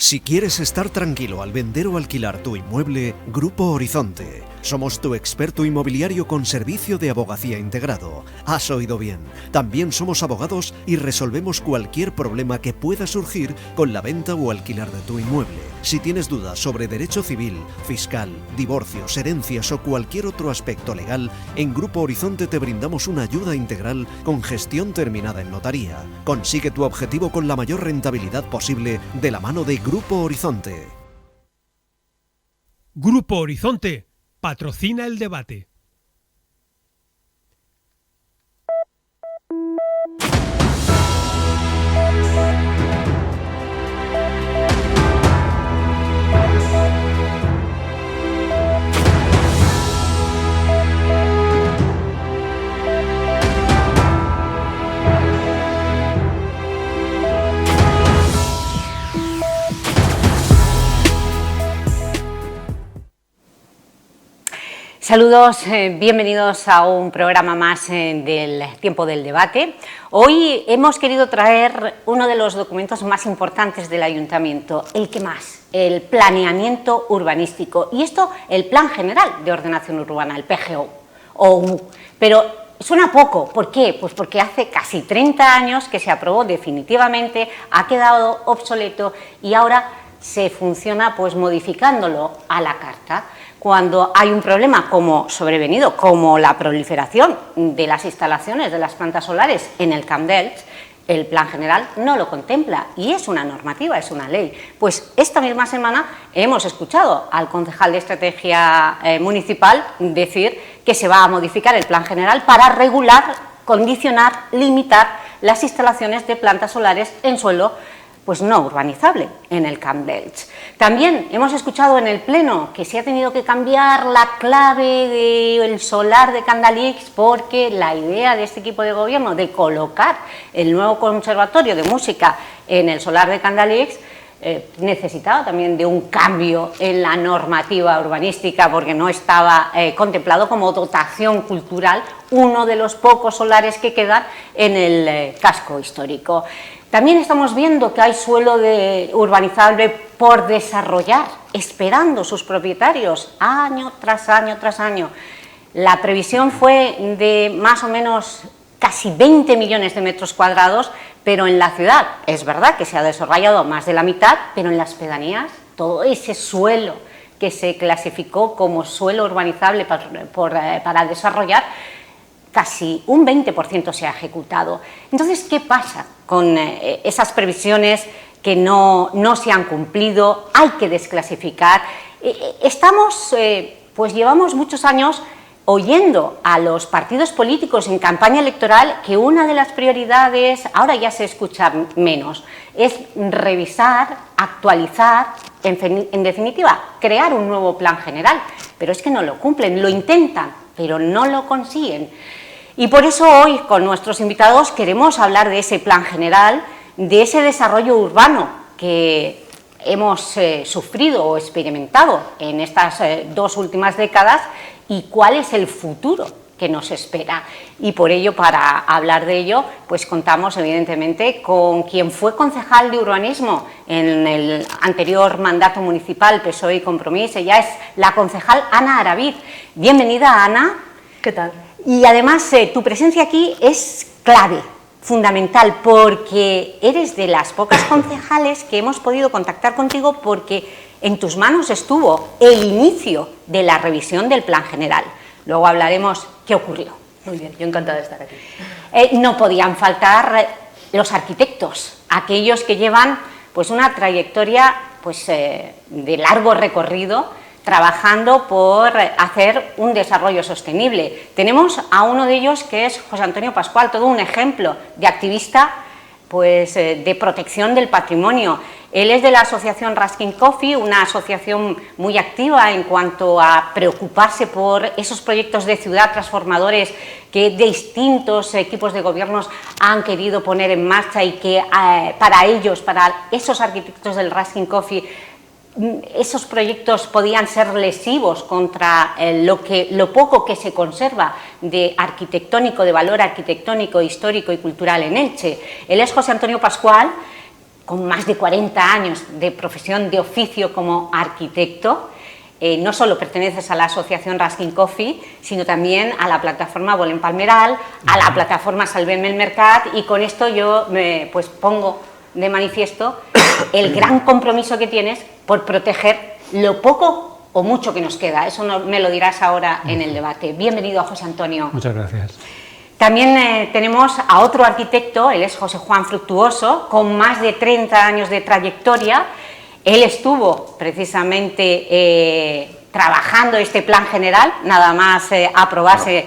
Si quieres estar tranquilo al vender o alquilar tu inmueble, Grupo Horizonte. Somos tu experto inmobiliario con servicio de abogacía integrado. Has oído bien. También somos abogados y resolvemos cualquier problema que pueda surgir con la venta o alquilar de tu inmueble. Si tienes dudas sobre derecho civil, fiscal, divorcios, herencias o cualquier otro aspecto legal, en Grupo Horizonte te brindamos una ayuda integral con gestión terminada en notaría. Consigue tu objetivo con la mayor rentabilidad posible de la mano de Grupo Horizonte. Grupo Horizonte patrocina el debate. Saludos, bienvenidos a un programa más del Tiempo del Debate. Hoy hemos querido traer uno de los documentos más importantes del Ayuntamiento, el que más, el planeamiento urbanístico. Y esto, el Plan General de Ordenación Urbana, el PGO, pero suena poco. ¿Por qué? Pues porque hace casi 30 años que se aprobó definitivamente, ha quedado obsoleto y ahora se funciona pues modificándolo a la carta. Cuando hay un problema como sobrevenido, como la proliferación de las instalaciones de las plantas solares en el Camp Delch, el Plan General no lo contempla y es una normativa, es una ley. Pues esta misma semana hemos escuchado al concejal de Estrategia Municipal decir que se va a modificar el Plan General para regular, condicionar, limitar las instalaciones de plantas solares en suelo pues no urbanizable en el Camp Delch. También hemos escuchado en el Pleno que se ha tenido que cambiar la clave del solar de Candalix porque la idea de este equipo de gobierno de colocar el nuevo conservatorio de música en el solar de Candalix necesitaba también de un cambio en la normativa urbanística porque no estaba contemplado como dotación cultural uno de los pocos solares que quedan en el casco histórico. También estamos viendo que hay suelo urbanizable por desarrollar, esperando sus propietarios año tras año tras año. La previsión fue de más o menos casi 20 millones de metros cuadrados, pero en la ciudad es verdad que se ha desarrollado más de la mitad, pero en las pedanías todo ese suelo que se clasificó como suelo urbanizable para desarrollar, casi un 20% se ha ejecutado. Entonces, ¿qué pasa con esas previsiones que no se han cumplido? Hay que desclasificar. Pues llevamos muchos años oyendo a los partidos políticos en campaña electoral que una de las prioridades, ahora ya se escucha menos, es revisar, actualizar, en definitiva, crear un nuevo plan general. Pero es que no lo cumplen, lo intentan, pero no lo consiguen. Y por eso hoy con nuestros invitados queremos hablar de ese plan general, de ese desarrollo urbano que hemos sufrido o experimentado en estas 2 últimas décadas y cuál es el futuro que nos espera. Y por ello, para hablar de ello, pues contamos evidentemente con quien fue concejal de urbanismo en el anterior mandato municipal, PSOE y Compromís. Ella es la concejal Ana Aravid. Bienvenida, Ana. ¿Qué tal? Y además tu presencia aquí es clave, fundamental, porque eres de las pocas concejales que hemos podido contactar contigo porque en tus manos estuvo el inicio de la revisión del Plan General. Luego hablaremos qué ocurrió. Muy bien, yo encantada de estar aquí. No podían faltar los arquitectos, aquellos que llevan pues una trayectoria pues, de largo recorrido, trabajando por hacer un desarrollo sostenible. Tenemos a uno de ellos que es José Antonio Pascual, todo un ejemplo de activista pues, de protección del patrimonio. Él es de la asociación Ruskin Coffee, una asociación muy activa en cuanto a preocuparse por esos proyectos de ciudad transformadores que distintos equipos de gobiernos han querido poner en marcha y que para ellos, para esos arquitectos del Ruskin Coffee, esos proyectos podían ser lesivos contra lo poco que se conserva de arquitectónico, de valor arquitectónico, histórico y cultural en Elche. Él es José Antonio Pascual, con más de 40 años de profesión de oficio como arquitecto. No solo perteneces a la asociación Raskin Coffee, sino también a la plataforma Volem Palmeral, a la plataforma Salvem el Mercat, y con esto yo pues pongo de manifiesto el gran compromiso que tienes por proteger lo poco o mucho que nos queda. Eso me lo dirás ahora en el debate. Bienvenido, José Antonio. Muchas gracias. También tenemos a otro arquitecto, él es José Juan Fructuoso, con más de 30 años de trayectoria. Él estuvo precisamente trabajando este plan general, nada más aprobarse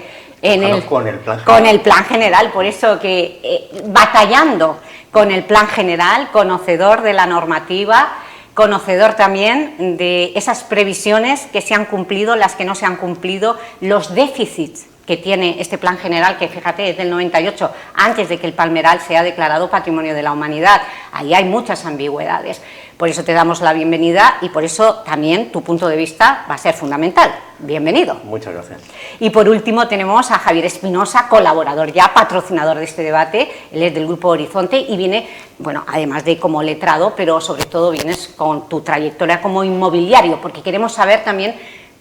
con el plan general, por eso que batallando con el plan general, conocedor de la normativa, conocedor también de esas previsiones que se han cumplido, las que no se han cumplido, los déficits que tiene este plan general, que fíjate, es del 98, antes de que el Palmeral sea declarado Patrimonio de la Humanidad. Ahí hay muchas ambigüedades. Por eso te damos la bienvenida y por eso también tu punto de vista va a ser fundamental. Bienvenido. Muchas gracias. Y por último tenemos a Javier Espinosa, colaborador ya, patrocinador de este debate. Él es del Grupo Horizonte y viene, bueno, además de como letrado, pero sobre todo vienes con tu trayectoria como inmobiliario, porque queremos saber también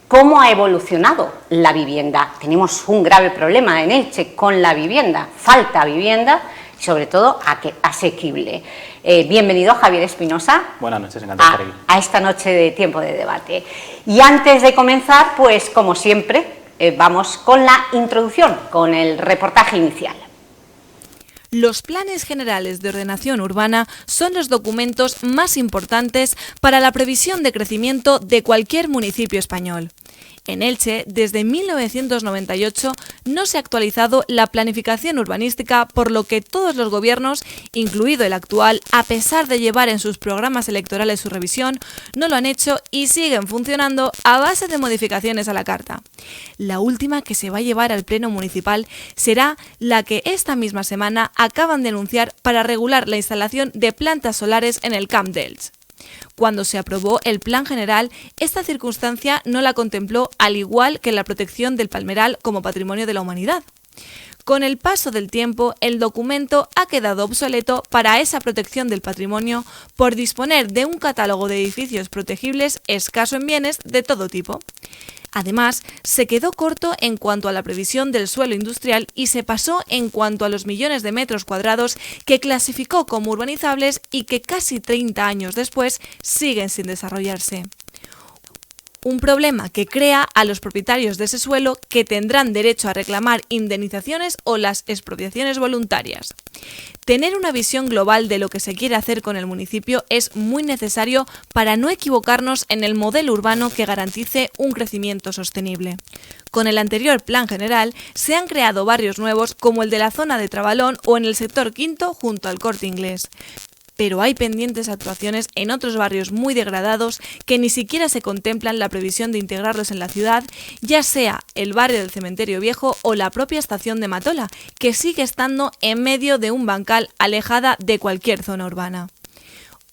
cómo ha evolucionado la vivienda. Tenemos un grave problema en Elche con la vivienda, falta vivienda, sobre todo asequible. Bienvenido, Javier Espinosa. Buenas noches, encantado de estar aquí. A esta noche de tiempo de debate. Y antes de comenzar, pues como siempre, vamos con la introducción, con el reportaje inicial. Los planes generales de ordenación urbana son los documentos más importantes para la previsión de crecimiento de cualquier municipio español. En Elche, desde 1998, no se ha actualizado la planificación urbanística, por lo que todos los gobiernos, incluido el actual, a pesar de llevar en sus programas electorales su revisión, no lo han hecho y siguen funcionando a base de modificaciones a la carta. La última que se va a llevar al Pleno Municipal será la que esta misma semana acaban de anunciar para regular la instalación de plantas solares en el Camp d'Elche. Cuando se aprobó el Plan General, esta circunstancia no la contempló, al igual que la protección del Palmeral como Patrimonio de la Humanidad. Con el paso del tiempo, el documento ha quedado obsoleto para esa protección del patrimonio por disponer de un catálogo de edificios protegibles escaso en bienes de todo tipo. Además, se quedó corto en cuanto a la previsión del suelo industrial y se pasó en cuanto a los millones de metros cuadrados que clasificó como urbanizables y que casi 30 años después siguen sin desarrollarse. Un problema que crea a los propietarios de ese suelo, que tendrán derecho a reclamar indemnizaciones o las expropiaciones voluntarias. Tener una visión global de lo que se quiere hacer con el municipio es muy necesario para no equivocarnos en el modelo urbano que garantice un crecimiento sostenible. Con el anterior Plan General se han creado barrios nuevos como el de la zona de Trabalón o en el sector Quinto junto al Corte Inglés. Pero hay pendientes actuaciones en otros barrios muy degradados que ni siquiera se contemplan la previsión de integrarlos en la ciudad, ya sea el barrio del Cementerio Viejo o la propia estación de Matola, que sigue estando en medio de un bancal, alejada de cualquier zona urbana.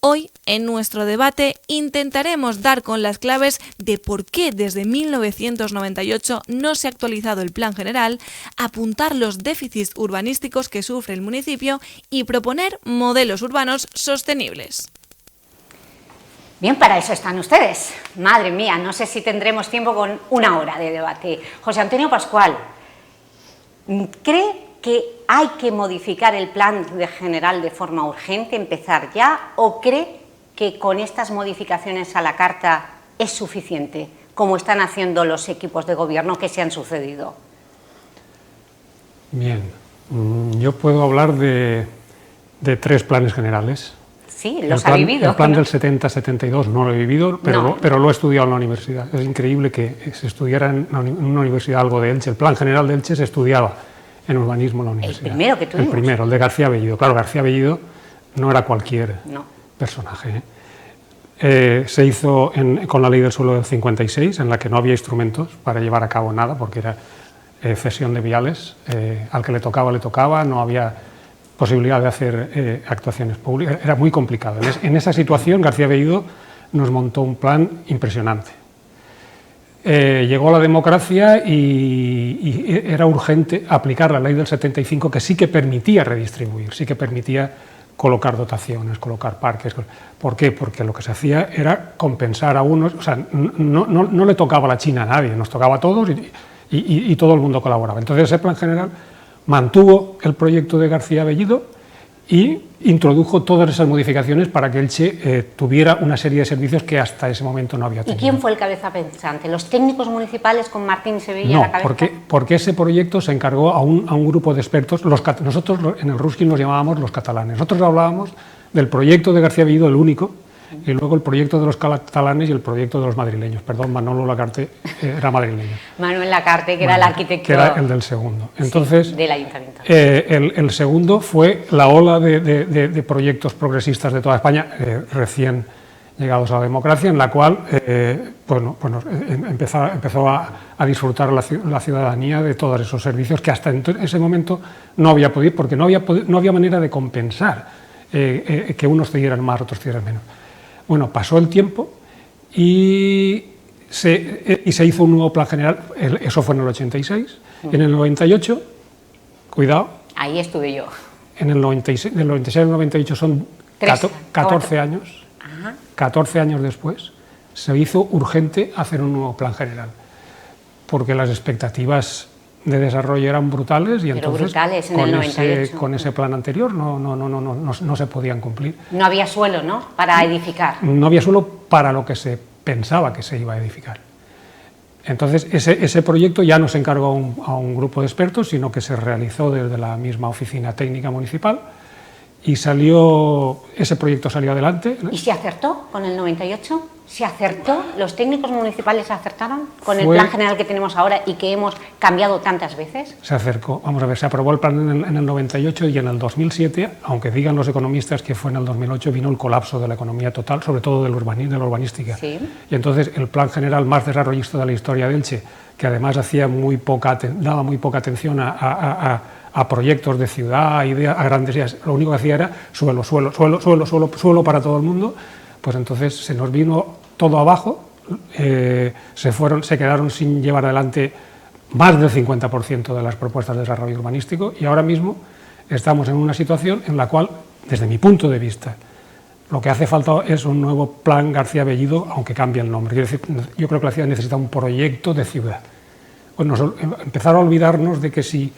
Hoy, en nuestro debate, intentaremos dar con las claves de por qué desde 1998 no se ha actualizado el Plan General, apuntar los déficits urbanísticos que sufre el municipio y proponer modelos urbanos sostenibles. Bien, para eso están ustedes. Madre mía, no sé si tendremos tiempo con una hora de debate. José Antonio Pascual, ¿cree que hay que modificar el plan general de forma urgente, empezar ya, o cree que con estas modificaciones a la carta es suficiente, como están haciendo los equipos de gobierno que se han sucedido? Bien, yo puedo hablar de tres planes generales. Sí, los ha vivido. El plan ¿no? del 70-72 no lo he vivido, pero lo he estudiado en la universidad. Es increíble que se estudiara en una universidad algo de Elche. El Plan General de Elche se estudiaba en urbanismo en la universidad. El primero que tuvimos. El primero, el de García Bellido. Claro, García Bellido no era cualquier personaje. Se hizo con la ley del suelo del 56, en la que no había instrumentos para llevar a cabo nada, porque era cesión de viales. Al que le tocaba, no había posibilidad de hacer actuaciones públicas. Era muy complicado. En esa situación, García Bellido nos montó un plan impresionante. Llegó la democracia y era urgente aplicar la ley del 75, que sí que permitía redistribuir, sí que permitía colocar dotaciones, colocar parques. ¿Por qué? Porque lo que se hacía era compensar a unos, o sea, no le tocaba la China a nadie, nos tocaba a todos y todo el mundo colaboraba. Entonces ese plan general mantuvo el proyecto de García Bellido y introdujo todas esas modificaciones para que Elche tuviera una serie de servicios que hasta ese momento no había tenido. ¿Y quién fue el cabeza pensante? ¿Los técnicos municipales con Martín Sevilla a la cabeza? No, porque ese proyecto se encargó a un grupo de expertos. Nosotros en el Ruskin los llamábamos los catalanes. Nosotros hablábamos del proyecto de García Bellido, el único, y luego el proyecto de los catalanes y el proyecto de los madrileños. Perdón, Manolo Lacarte era madrileño. Manuel Lacarte, que era el arquitecto... Que era el del segundo. Entonces, sí, del ayuntamiento. El segundo fue la ola de proyectos progresistas de toda España, recién llegados a la democracia, en la cual empezó a disfrutar la ciudadanía de todos esos servicios que hasta ese momento no había podido, porque no había manera de compensar que unos te dieran más, otros te dieran menos. Bueno, pasó el tiempo y se hizo un nuevo plan general, eso fue en el 86, en el 98, cuidado. Ahí estuve yo. En el 96, del 96 al 98 son 14 años. Ajá. 14 años después se hizo urgente hacer un nuevo plan general, porque las expectativas de desarrollo eran brutales y pero entonces brutales en el 98. Con ese plan anterior no se podían cumplir. No había suelo, ¿no?, para edificar. No había suelo para lo que se pensaba que se iba a edificar. Entonces ese proyecto ya no se encargó a un grupo de expertos, sino que se realizó desde la misma oficina técnica municipal y ese proyecto salió adelante. ¿Y se acertó con el 98? ¿Se acertó? ¿Los técnicos municipales acertaron con el plan general que tenemos ahora y que hemos cambiado tantas veces? Se acercó, vamos a ver, se aprobó el plan en el 98 y en el 2007, aunque digan los economistas que fue en el 2008, vino el colapso de la economía total, sobre todo de la urbanística. Sí. Y entonces el plan general más desarrollista de la historia de Elche, que además daba muy poca atención a proyectos de ciudad, a grandes ideas, lo único que hacía era suelo para todo el mundo, pues entonces se nos vino todo abajo, se quedaron sin llevar adelante más del 50% de las propuestas de desarrollo urbanístico y ahora mismo estamos en una situación en la cual, desde mi punto de vista, lo que hace falta es un nuevo plan García Bellido, aunque cambie el nombre. Quiero decir, yo creo que la ciudad necesita un proyecto de ciudad. Bueno, empezar a olvidarnos de que si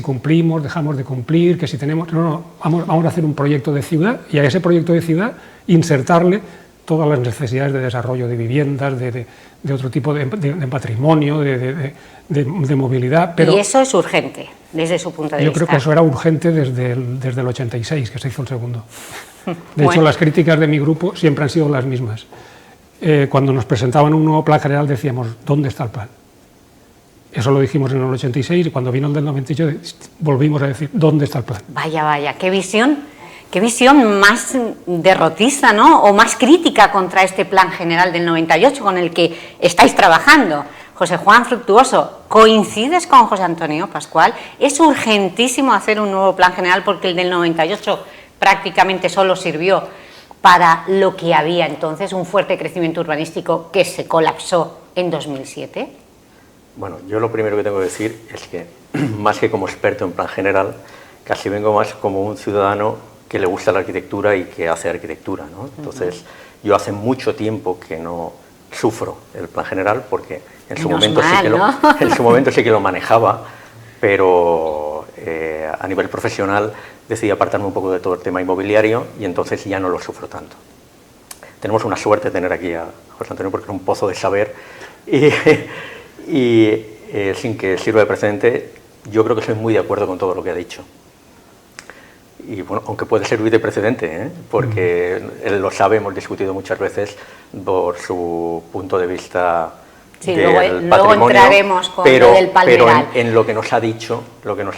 cumplimos, dejamos de cumplir, que si tenemos... vamos a hacer un proyecto de ciudad y a ese proyecto de ciudad insertarle todas las necesidades de desarrollo de viviendas, de otro tipo de patrimonio, de movilidad. Pero y eso es urgente, desde su punto de vista. Yo creo que eso era urgente desde el 86, que se hizo el segundo. De hecho, las críticas de mi grupo siempre han sido las mismas. Cuando nos presentaban un nuevo plan general decíamos, ¿dónde está el plan? Eso lo dijimos en el 86 y cuando vino el del 98 volvimos a decir, ¿dónde está el plan? Vaya, qué visión más derrotista, ¿no?, o más crítica contra este plan general del 98 con el que estáis trabajando. José Juan Fructuoso, ¿coincides con José Antonio Pascual? Es urgentísimo hacer un nuevo plan general porque el del 98 prácticamente solo sirvió para lo que había entonces, un fuerte crecimiento urbanístico que se colapsó en 2007. Bueno, yo lo primero que tengo que decir es que, más que como experto en plan general, casi vengo más como un ciudadano que le gusta la arquitectura y que hace arquitectura, ¿no? Entonces, yo hace mucho tiempo que no sufro el plan general porque en su momento sí que lo manejaba, pero a nivel profesional decidí apartarme un poco de todo el tema inmobiliario y entonces ya no lo sufro tanto. Tenemos una suerte de tener aquí a José Antonio porque es un pozo de saber y sin que sirva de precedente, yo creo que soy muy de acuerdo con todo lo que ha dicho. Y bueno, aunque puede servir de precedente, porque él lo sabe, hemos discutido muchas veces por su punto de vista del patrimonio, luego entraremos con lo del Palmeral. Pero en lo que nos ha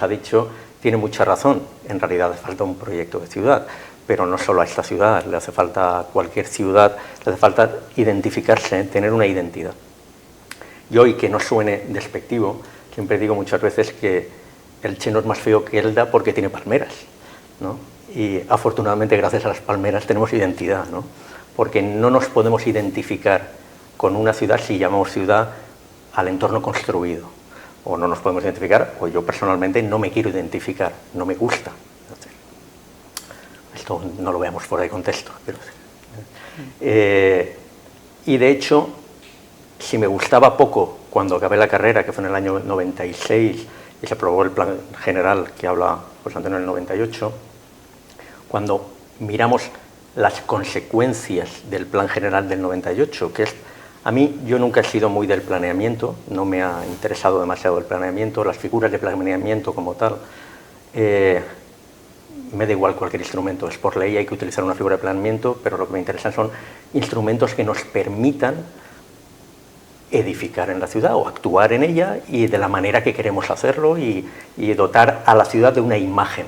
dicho, tiene mucha razón. En realidad hace falta un proyecto de ciudad, pero no solo a esta ciudad, le hace falta a cualquier ciudad, le hace falta identificarse, tener una identidad. Yo, y que no suene despectivo, siempre digo muchas veces que Elche no es más feo que Elda porque tiene palmeras, ¿no? Y afortunadamente gracias a las palmeras tenemos identidad, ¿no? Porque no nos podemos identificar con una ciudad si llamamos ciudad al entorno construido, o no nos podemos identificar, o yo personalmente no me quiero identificar, no me gusta. Esto no lo veamos fuera de contexto. Pero y de hecho, si me gustaba poco cuando acabé la carrera, que fue en el año 96, y se aprobó el plan general que habla José Antonio en el 98, cuando miramos las consecuencias del plan general del 98, que es, a mí, yo nunca he sido muy del planeamiento, no me ha interesado demasiado el planeamiento, las figuras de planeamiento como tal, me da igual cualquier instrumento, es por ley, hay que utilizar una figura de planeamiento, pero lo que me interesan son instrumentos que nos permitan edificar en la ciudad o actuar en ella y de la manera que queremos hacerlo y dotar a la ciudad de una imagen.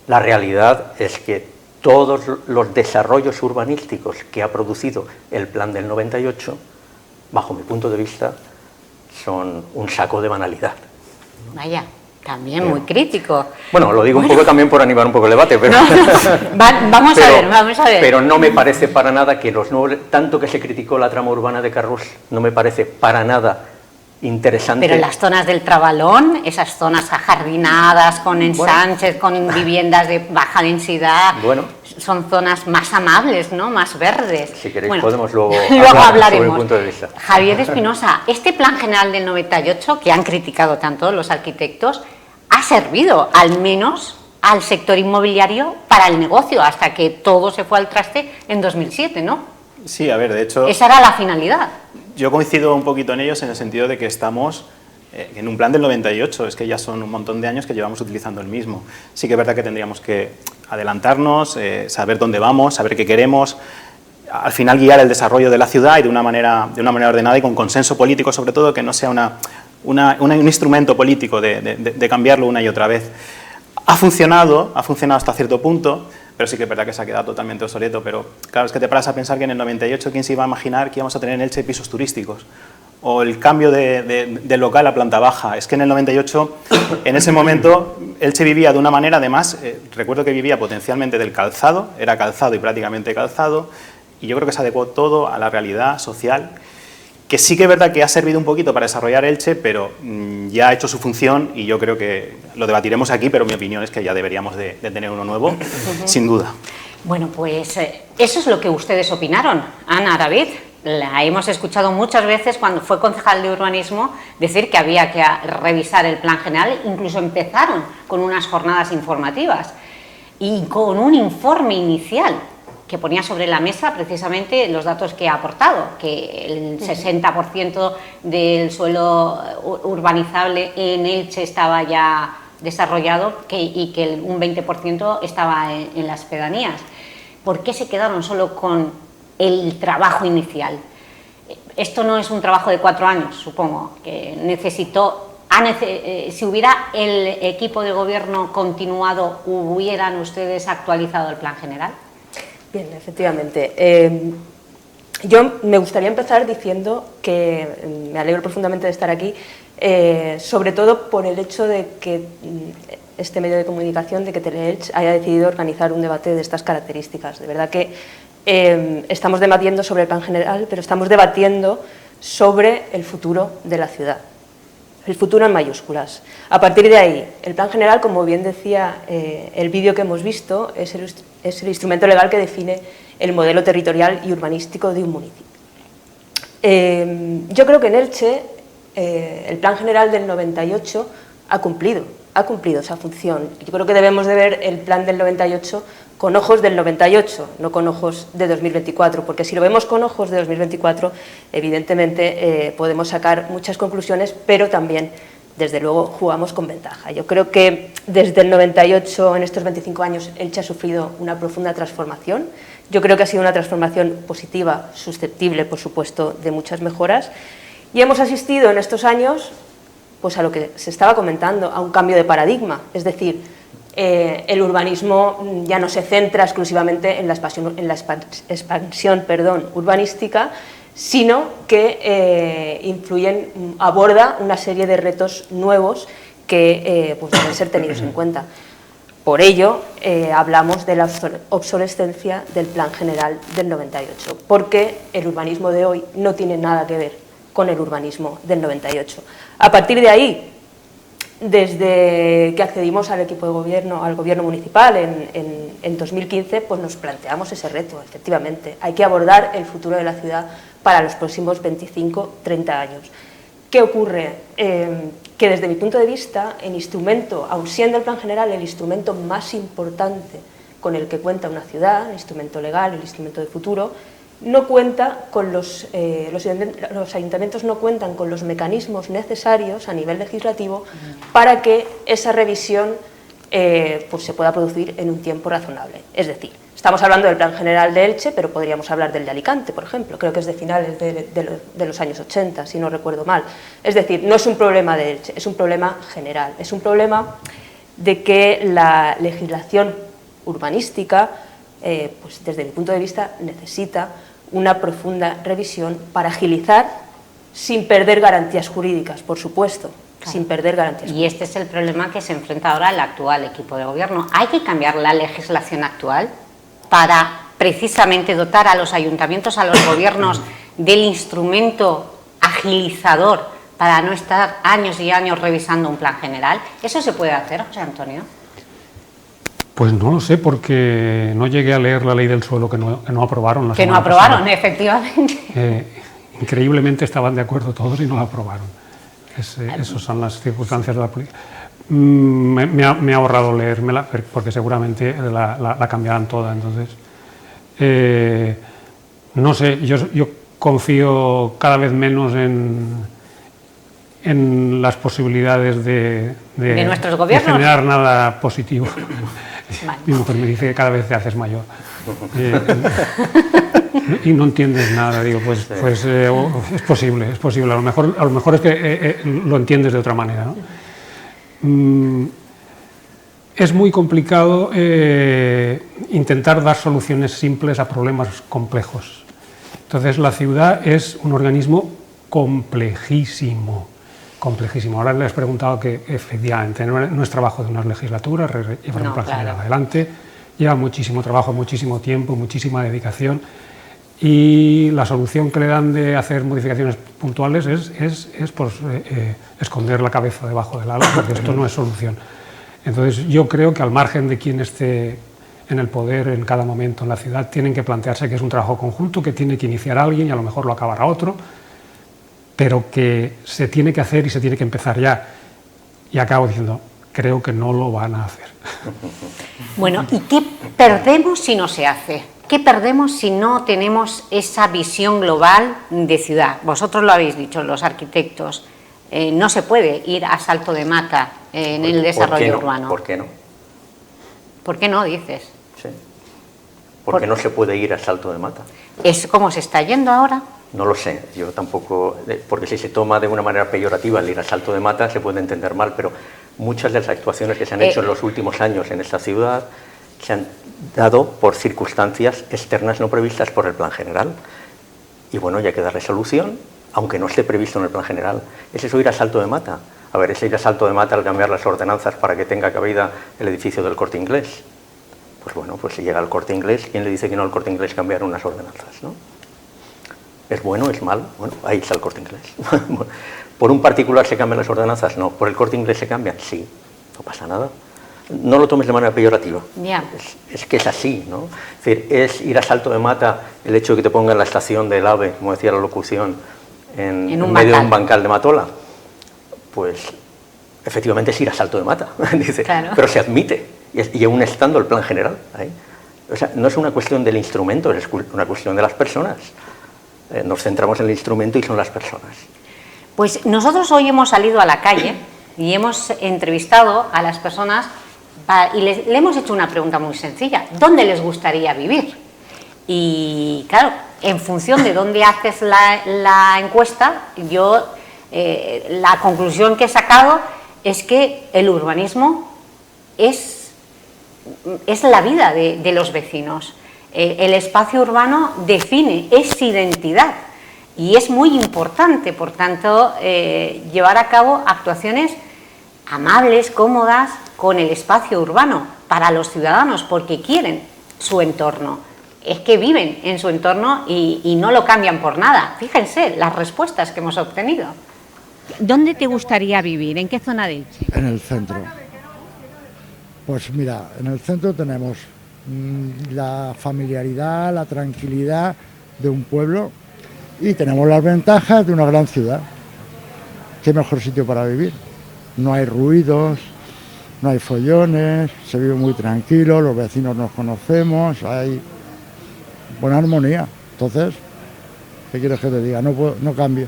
La realidad es que todos los desarrollos urbanísticos que ha producido el plan del 98, bajo mi punto de vista, son un saco de banalidad. Vaya, también muy crítico. Bueno, lo digo un poco también por animar un poco el debate, pero... Vamos a ver. Pero no me parece para nada que los nuevos... Tanto que se criticó la trama urbana de Carrús, no me parece para nada interesante. Pero las zonas del Trabalón, esas zonas ajardinadas, con ensanches, con viviendas de baja densidad, son zonas más amables, ¿no? Más verdes. Si queréis podemos luego hablaremos. Sobre el punto de vista. Javier Espinosa, este plan general del 98, que han criticado tanto los arquitectos, ha servido al menos al sector inmobiliario para el negocio, hasta que todo se fue al traste en 2007, ¿no? Sí, a ver, de hecho... Esa era la finalidad. Yo coincido un poquito en ellos en el sentido de que estamos en un plan del 98, es que ya son un montón de años que llevamos utilizando el mismo. Sí que es verdad que tendríamos que adelantarnos, saber dónde vamos, saber qué queremos, al final guiar el desarrollo de la ciudad y de una manera ordenada y con consenso político, sobre todo, que no sea un instrumento político de cambiarlo una y otra vez. Ha funcionado hasta cierto punto, pero sí que es verdad que se ha quedado totalmente obsoleto. Pero claro, es que te paras a pensar que en el 98, ¿quién se iba a imaginar que íbamos a tener en Elche pisos turísticos? O el cambio de local a planta baja. Es que en el 98, en ese momento, Elche vivía de una manera, además, recuerdo que vivía potencialmente del calzado, era calzado y prácticamente calzado, y yo creo que se adecuó todo a la realidad social, que sí que es verdad que ha servido un poquito para desarrollar Elche, pero ya ha hecho su función y yo creo que lo debatiremos aquí, pero mi opinión es que ya deberíamos de tener uno nuevo, sin duda. Bueno, pues eso es lo que ustedes opinaron, Ana, David. La hemos escuchado muchas veces cuando fue concejal de urbanismo decir que había que revisar el plan general, incluso empezaron con unas jornadas informativas y con un informe inicial que ponía sobre la mesa precisamente los datos que ha aportado, que el 60% del suelo urbanizable en Elche estaba ya desarrollado y que un 20% estaba en las pedanías. ¿Por qué se quedaron solo con el trabajo inicial? Esto no es un trabajo de 4 años, supongo, que si hubiera el equipo de gobierno continuado, ¿hubieran ustedes actualizado el plan general? Bien, efectivamente. Yo me gustaría empezar diciendo que me alegro profundamente de estar aquí, sobre todo por el hecho de que este medio de comunicación, de que Teleelch haya decidido organizar un debate de estas características. De verdad que estamos debatiendo sobre el plan general, pero estamos debatiendo sobre el futuro de la ciudad. El futuro en mayúsculas. A partir de ahí, el plan general, como bien decía el vídeo que hemos visto, es el instrumento legal que define el modelo territorial y urbanístico de un municipio. Yo creo que en Elche el plan general del 98 ha cumplido esa función. Yo creo que debemos de ver el plan del 98 con ojos del 98, no con ojos de 2024, porque si lo vemos con ojos de 2024, evidentemente podemos sacar muchas conclusiones, pero también, desde luego, jugamos con ventaja. Yo creo que desde el 98, en estos 25 años, Elche ha sufrido una profunda transformación. Yo creo que ha sido una transformación positiva, susceptible, por supuesto, de muchas mejoras, y hemos asistido en estos años pues, a lo que se estaba comentando, a un cambio de paradigma, es decir, el urbanismo ya no se centra exclusivamente en la expansión urbanística, sino que aborda una serie de retos nuevos que pues deben ser tenidos en cuenta. Por ello, hablamos de la obsolescencia del Plan General del 98, porque el urbanismo de hoy no tiene nada que ver con el urbanismo del 98. A partir de ahí, Desde que accedimos al equipo de gobierno, al gobierno municipal en 2015, pues nos planteamos ese reto, efectivamente. Hay que abordar el futuro de la ciudad para los próximos 25-30 años. ¿Qué ocurre? Que desde mi punto de vista, el instrumento, aun siendo el plan general el instrumento más importante con el que cuenta una ciudad, el instrumento legal, el instrumento de futuro, no cuenta con los ayuntamientos no cuentan con los mecanismos necesarios a nivel legislativo para que esa revisión pues se pueda producir en un tiempo razonable. Es decir, estamos hablando del Plan General de Elche, pero podríamos hablar del de Alicante, por ejemplo. Creo que es de finales de los años 80, si no recuerdo mal. Es decir, no es un problema de Elche, es un problema general. Es un problema de que la legislación urbanística, pues desde mi punto de vista, necesita una profunda revisión para agilizar, sin perder garantías jurídicas, por supuesto, claro, sin perder garantías jurídicas. Y este es el problema que se enfrenta ahora el actual equipo de gobierno. ¿Hay que cambiar la legislación actual para precisamente dotar a los ayuntamientos, a los gobiernos, del instrumento agilizador para no estar años y años revisando un plan general? ¿Eso se puede hacer, José Antonio? Pues no lo sé, porque no llegué a leer la ley del suelo que no aprobaron. Que no aprobaron, efectivamente. Increíblemente estaban de acuerdo todos y no la aprobaron. Esas son las circunstancias de la política. Me ha ahorrado leérmela, porque seguramente la cambiarán toda. Entonces, no sé, yo confío cada vez menos en las posibilidades de nuestros gobiernos, de generar nada positivo. Vale. Mi mujer me dice que cada vez te haces mayor y no entiendes nada. Digo, pues es posible. A lo mejor es que lo entiendes de otra manera, ¿no? Es muy complicado intentar dar soluciones simples a problemas complejos. Entonces la ciudad es un organismo complejísimo. Ahora le has preguntado que efectivamente no es trabajo de unas legislaturas llevar un plan general adelante, lleva muchísimo trabajo, muchísimo tiempo, muchísima dedicación, y la solución que le dan de hacer modificaciones puntuales es esconder la cabeza debajo del ala, porque esto no es solución. Entonces yo creo que al margen de quien esté en el poder en cada momento en la ciudad, tienen que plantearse que es un trabajo conjunto, que tiene que iniciar alguien y a lo mejor lo acabará otro, pero que se tiene que hacer y se tiene que empezar ya. Y acabo diciendo, creo que no lo van a hacer. Bueno, ¿y qué perdemos si no se hace? ¿Qué perdemos si no tenemos esa visión global de ciudad? Vosotros lo habéis dicho, los arquitectos. No se puede ir a salto de mata en el desarrollo urbano. ¿Por qué no? ¿Por qué no, dices? Sí. ¿Por qué no se puede ir a salto de mata? ¿Es como se está yendo ahora? No lo sé, yo tampoco, porque si se toma de una manera peyorativa el ir a salto de mata se puede entender mal, pero muchas de las actuaciones que se han hecho en los últimos años en esta ciudad se han dado por circunstancias externas no previstas por el plan general. Y bueno, ya hay que darle solución, aunque no esté previsto en el plan general. ¿Es eso ir a salto de mata? A ver, ¿es ir a salto de mata al cambiar las ordenanzas para que tenga cabida el edificio del Corte Inglés? Pues bueno, pues si llega al Corte Inglés, ¿quién le dice que no al Corte Inglés cambiar unas ordenanzas, no? ¿Es bueno? ¿Es malo? Bueno, ahí está el Corte Inglés. ¿Por un particular se cambian las ordenanzas? No. ¿Por el Corte Inglés se cambian? Sí. No pasa nada. No lo tomes de manera peyorativa. Yeah. Es que es así, ¿no? Es decir, es ir a salto de mata el hecho de que te pongan la estación del AVE, como decía la locución, en medio de un bancal de Matola. Pues efectivamente es ir a salto de mata, dice, claro. Pero se admite, y aún estando el plan general ahí. O sea, no es una cuestión del instrumento, es una cuestión de las personas. Nos centramos en el instrumento y son las personas. Pues nosotros hoy hemos salido a la calle y hemos entrevistado a las personas y le hemos hecho una pregunta muy sencilla: ¿dónde les gustaría vivir? Y claro, en función de dónde haces la encuesta, yo la conclusión que he sacado es que el urbanismo es la vida de los vecinos. El espacio urbano define, es identidad y es muy importante, por tanto, llevar a cabo actuaciones amables, cómodas con el espacio urbano para los ciudadanos, porque quieren su entorno. Es que viven en su entorno y no lo cambian por nada. Fíjense las respuestas que hemos obtenido. ¿Dónde te gustaría vivir? ¿En qué zona de Elche? En el centro. Pues mira, en el centro tenemos la familiaridad, la tranquilidad de un pueblo y tenemos las ventajas de una gran ciudad. ¿Qué mejor sitio para vivir? No hay ruidos, no hay follones, se vive muy tranquilo, los vecinos nos conocemos, hay buena armonía. Entonces, ¿qué quieres que te diga? No cambio.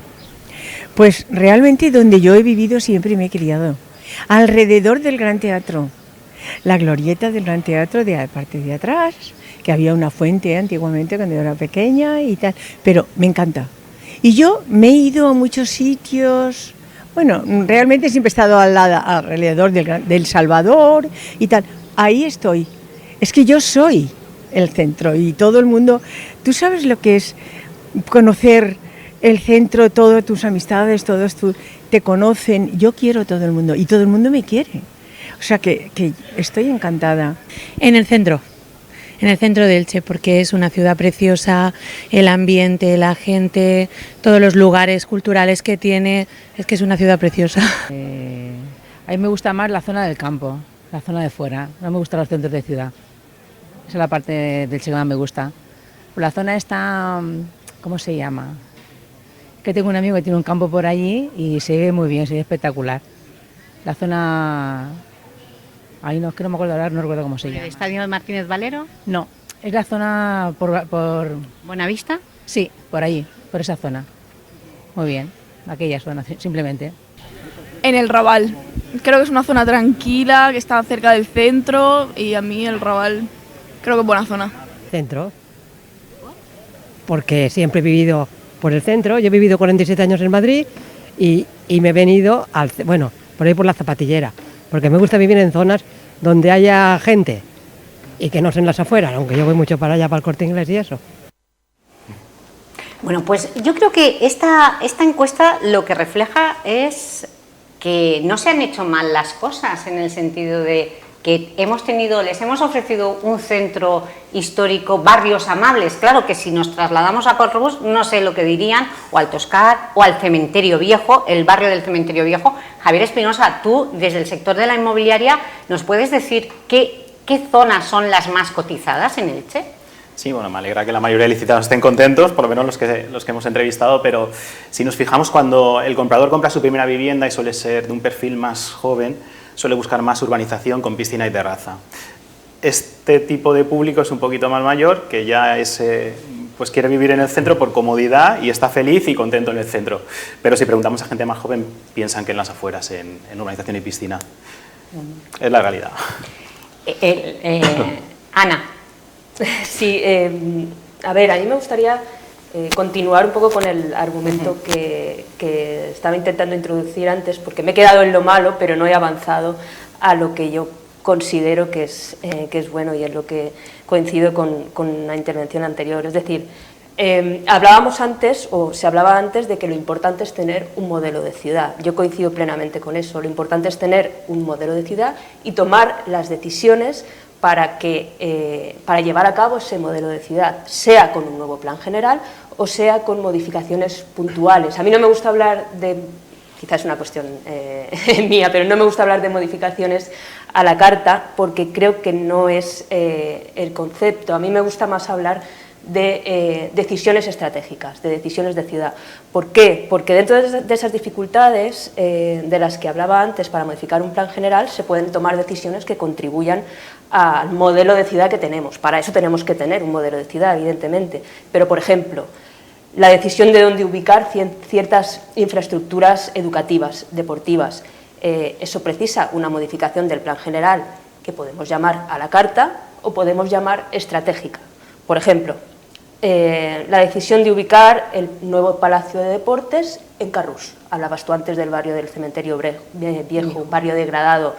Pues realmente donde yo he vivido siempre me he criado, alrededor del Gran Teatro, la glorieta del Gran Teatro de la parte de atrás, que había una fuente antiguamente cuando yo era pequeña y tal, pero me encanta. Y yo me he ido a muchos sitios, bueno, realmente siempre he estado alrededor del Salvador y tal, ahí estoy. Es que yo soy el centro y todo el mundo, tú sabes lo que es conocer el centro, todas tus amistades, todos te conocen, yo quiero a todo el mundo y todo el mundo me quiere. O sea que estoy encantada. En el centro de Elche, porque es una ciudad preciosa, el ambiente, la gente, todos los lugares culturales que tiene, es que es una ciudad preciosa. A mí me gusta más la zona del campo, la zona de fuera, no me gustan los centros de ciudad. Esa es la parte del Elche que más me gusta. La zona está, ¿cómo se llama? Que tengo un amigo que tiene un campo por allí y se ve muy bien, se ve espectacular. La zona, ahí no, es que no me acuerdo ahora, no recuerdo cómo se llama. ¿El Estadio Martínez Valero? No, es la zona por... ¿Buenavista? Sí, por allí, por esa zona. Muy bien, aquella zona, simplemente. En el Raval. Creo que es una zona tranquila, que está cerca del centro y a mí el Raval creo que es buena zona. Centro, porque siempre he vivido por el centro, yo he vivido 47 años en Madrid y me he venido, por ahí por la Zapatillera, porque me gusta vivir en zonas donde haya gente y que no sean las afueras, aunque yo voy mucho para allá, para el Corte Inglés y eso. Bueno, pues yo creo que esta encuesta lo que refleja es que no se han hecho mal las cosas, en el sentido de que les hemos ofrecido un centro histórico, barrios amables. Claro que si nos trasladamos a Corpus, no sé lo que dirían, o al Toscar, o al Cementerio Viejo, el barrio del Cementerio Viejo. Javier Espinosa, tú, desde el sector de la inmobiliaria, ¿nos puedes decir qué zonas son las más cotizadas en Elche? Sí, bueno, me alegra que la mayoría de licitados estén contentos, por lo menos los que hemos entrevistado, pero si nos fijamos, cuando el comprador compra su primera vivienda y suele ser de un perfil más joven, suele buscar más urbanización con piscina y terraza. Este tipo de público es un poquito más mayor, que ya pues quiere vivir en el centro por comodidad y está feliz y contento en el centro. Pero si preguntamos a gente más joven, piensan que en las afueras, en urbanización y piscina. Es la realidad. Ana. Sí, a ver, a mí me gustaría continuar un poco con el argumento que estaba intentando introducir antes, porque me he quedado en lo malo, pero no he avanzado a lo que yo considero que es bueno, y es lo que coincido con la intervención anterior. Es decir, hablábamos antes, o se hablaba antes, de que lo importante es tener un modelo de ciudad. Yo coincido plenamente con eso. Lo importante es tener un modelo de ciudad y tomar las decisiones para llevar a cabo ese modelo de ciudad, sea con un nuevo plan general o sea con modificaciones puntuales. A mí no me gusta hablar de, quizás es una cuestión mía, pero no me gusta hablar de modificaciones a la carta, porque creo que no es el concepto. A mí me gusta más hablar de decisiones estratégicas, de decisiones de ciudad. ¿Por qué? Porque dentro de esas dificultades de las que hablaba antes para modificar un plan general, se pueden tomar decisiones que contribuyan al modelo de ciudad que tenemos. Para eso tenemos que tener un modelo de ciudad, evidentemente. Pero, por ejemplo, la decisión de dónde ubicar ciertas infraestructuras educativas, deportivas, eso precisa una modificación del plan general, que podemos llamar a la carta o podemos llamar estratégica. Por ejemplo, la decisión de ubicar el nuevo Palacio de Deportes en Carrús. Hablabas tú antes del barrio del Cementerio Viejo, un barrio degradado.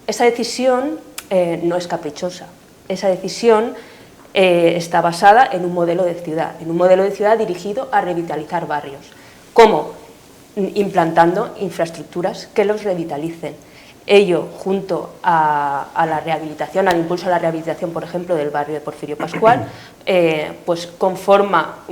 Esa decisión no es caprichosa. Esa decisión está basada en un modelo de ciudad, dirigido a revitalizar barrios. ¿Cómo? Implantando infraestructuras que los revitalicen. Ello, junto a la rehabilitación, al impulso a la rehabilitación, por ejemplo, del barrio de Porfirio Pascual, pues conforma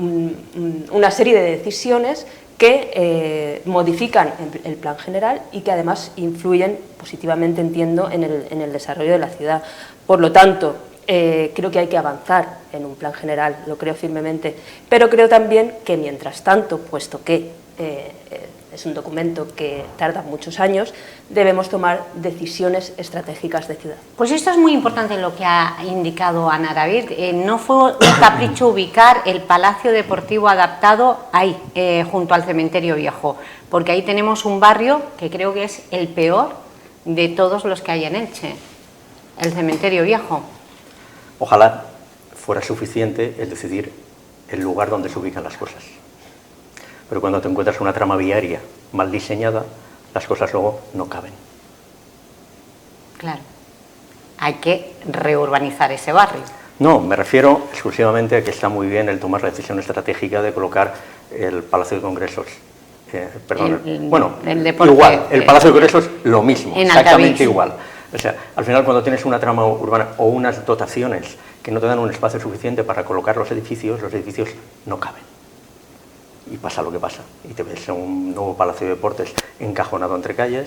una serie de decisiones que modifican el plan general y que además influyen positivamente, entiendo, en el desarrollo de la ciudad. Por lo tanto, creo que hay que avanzar en un plan general, lo creo firmemente, pero creo también que mientras tanto, puesto que es un documento que tarda muchos años, debemos tomar decisiones estratégicas de ciudad. Pues esto es muy importante lo que ha indicado Ana David. No fue un capricho ubicar el Palacio Deportivo adaptado ahí, junto al Cementerio Viejo, porque ahí tenemos un barrio que creo que es el peor de todos los que hay en Elche, el Cementerio Viejo. Ojalá fuera suficiente el decidir el lugar donde se ubican las cosas. Pero cuando te encuentras una trama viaria mal diseñada, las cosas luego no caben. Claro. Hay que reurbanizar ese barrio. No, me refiero exclusivamente a que está muy bien el tomar la decisión estratégica de colocar el Palacio de Congresos. El deporte, igual, el Palacio de Congresos lo mismo, exactamente Altavix. igual. O sea, al final cuando tienes una trama urbana o unas dotaciones que no te dan un espacio suficiente para colocar los edificios no caben. Y pasa lo que pasa, y te ves un nuevo Palacio de Deportes encajonado entre calles.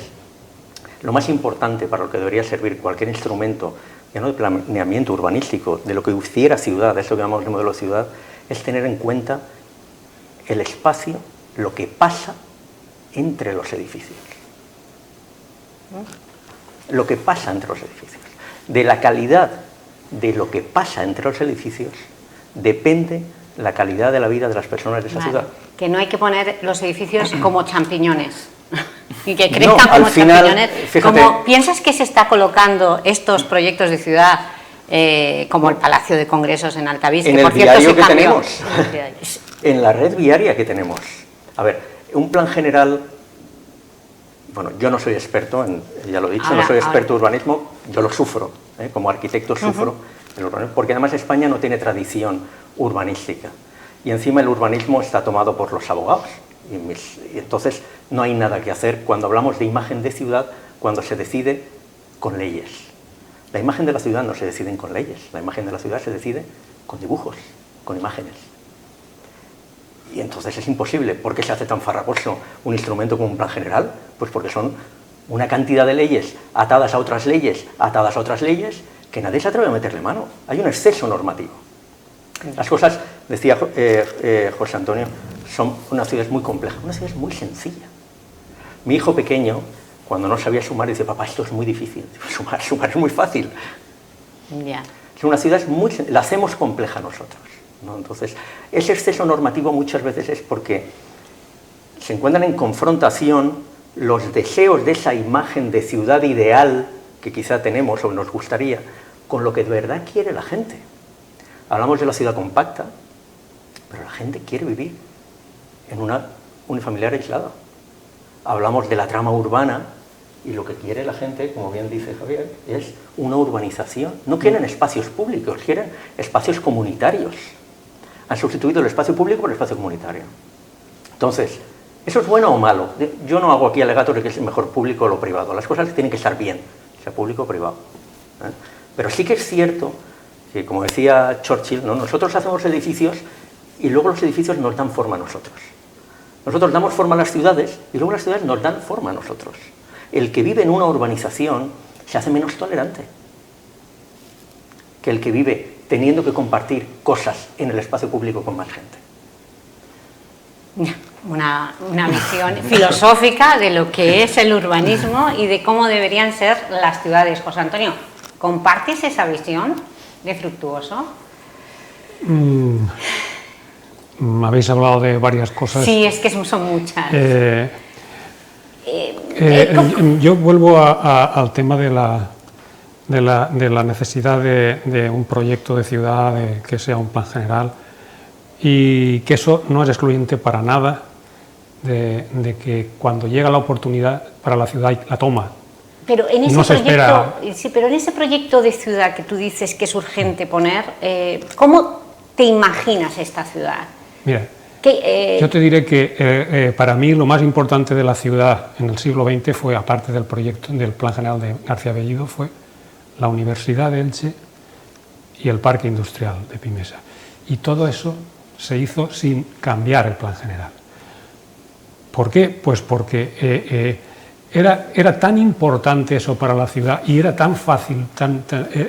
Lo más importante para lo que debería servir cualquier instrumento, ya no de planeamiento urbanístico, de lo que hiciera ciudad, de eso que llamamos el modelo ciudad, es tener en cuenta el espacio, lo que pasa entre los edificios. Lo que pasa entre los edificios. De la calidad de lo que pasa entre los edificios depende la calidad de la vida de las personas de esa ciudad. Que no hay que poner los edificios como champiñones y que crezcan como champiñones. Fíjate, ¿Piensas que se está colocando estos proyectos de ciudad como el Palacio de Congresos en Altavix? En que, por el cierto, diario se que cambió. tenemos, en la red viaria que tenemos. A ver, un plan general, bueno, yo no soy experto, ya lo he dicho, no soy experto en urbanismo, yo lo sufro, como arquitecto sufro el urbanismo, porque además España no tiene tradición urbanística. Y encima el urbanismo está tomado por los abogados. Y entonces no hay nada que hacer cuando hablamos de imagen de ciudad, cuando se decide con leyes. La imagen de la ciudad no se decide con leyes, la imagen de la ciudad se decide con dibujos, con imágenes. Y entonces es imposible. ¿Por qué se hace tan farragoso un instrumento como un plan general? Pues porque son una cantidad de leyes atadas a otras leyes, que nadie se atreve a meterle mano. Hay un exceso normativo. Las cosas, decía José Antonio, son una ciudad muy compleja, una ciudad muy sencilla. Mi hijo pequeño, cuando no sabía sumar, dice: papá, esto es muy difícil. Sumar es muy fácil. Yeah. Es una ciudad la hacemos compleja nosotros, ¿no? Entonces, ese exceso normativo muchas veces es porque se encuentran en confrontación los deseos de esa imagen de ciudad ideal que quizá tenemos o nos gustaría, con lo que de verdad quiere la gente. Hablamos de la ciudad compacta, pero la gente quiere vivir en una unifamiliar aislada. Hablamos de la trama urbana y lo que quiere la gente, como bien dice Javier, es una urbanización. No quieren espacios públicos, quieren espacios comunitarios. Han sustituido el espacio público por el espacio comunitario. Entonces, ¿eso es bueno o malo? Yo no hago aquí alegatos de que es mejor público o lo privado. Las cosas tienen que estar bien, sea público o privado. Pero sí que es cierto que, como decía Churchill, ¿no? Nosotros hacemos edificios y luego los edificios nos dan forma a nosotros. Nosotros damos forma a las ciudades y luego las ciudades nos dan forma a nosotros. El que vive en una urbanización se hace menos tolerante que el que vive teniendo que compartir cosas en el espacio público con más gente. Una visión filosófica de lo que es el urbanismo y de cómo deberían ser las ciudades. José Antonio, ¿compartes esa visión de Fructuoso? Habéis hablado de varias cosas. Sí, es que son muchas. Yo vuelvo al tema de la necesidad de un proyecto de ciudad, de que sea un plan general, y que eso no es excluyente para nada de que cuando llega la oportunidad para la ciudad la toma. Pero en ese, no se espera. Sí, pero en ese proyecto de ciudad que tú dices que es urgente poner, ¿cómo te imaginas esta ciudad? Mira, yo te diré que para mí lo más importante de la ciudad en el siglo XX fue, aparte del proyecto del Plan General de García Bellido, fue la Universidad de Elche y el Parque Industrial de Pimesa. Y todo eso se hizo sin cambiar el Plan General. ¿Por qué? Pues porque era tan importante eso para la ciudad y era tan fácil,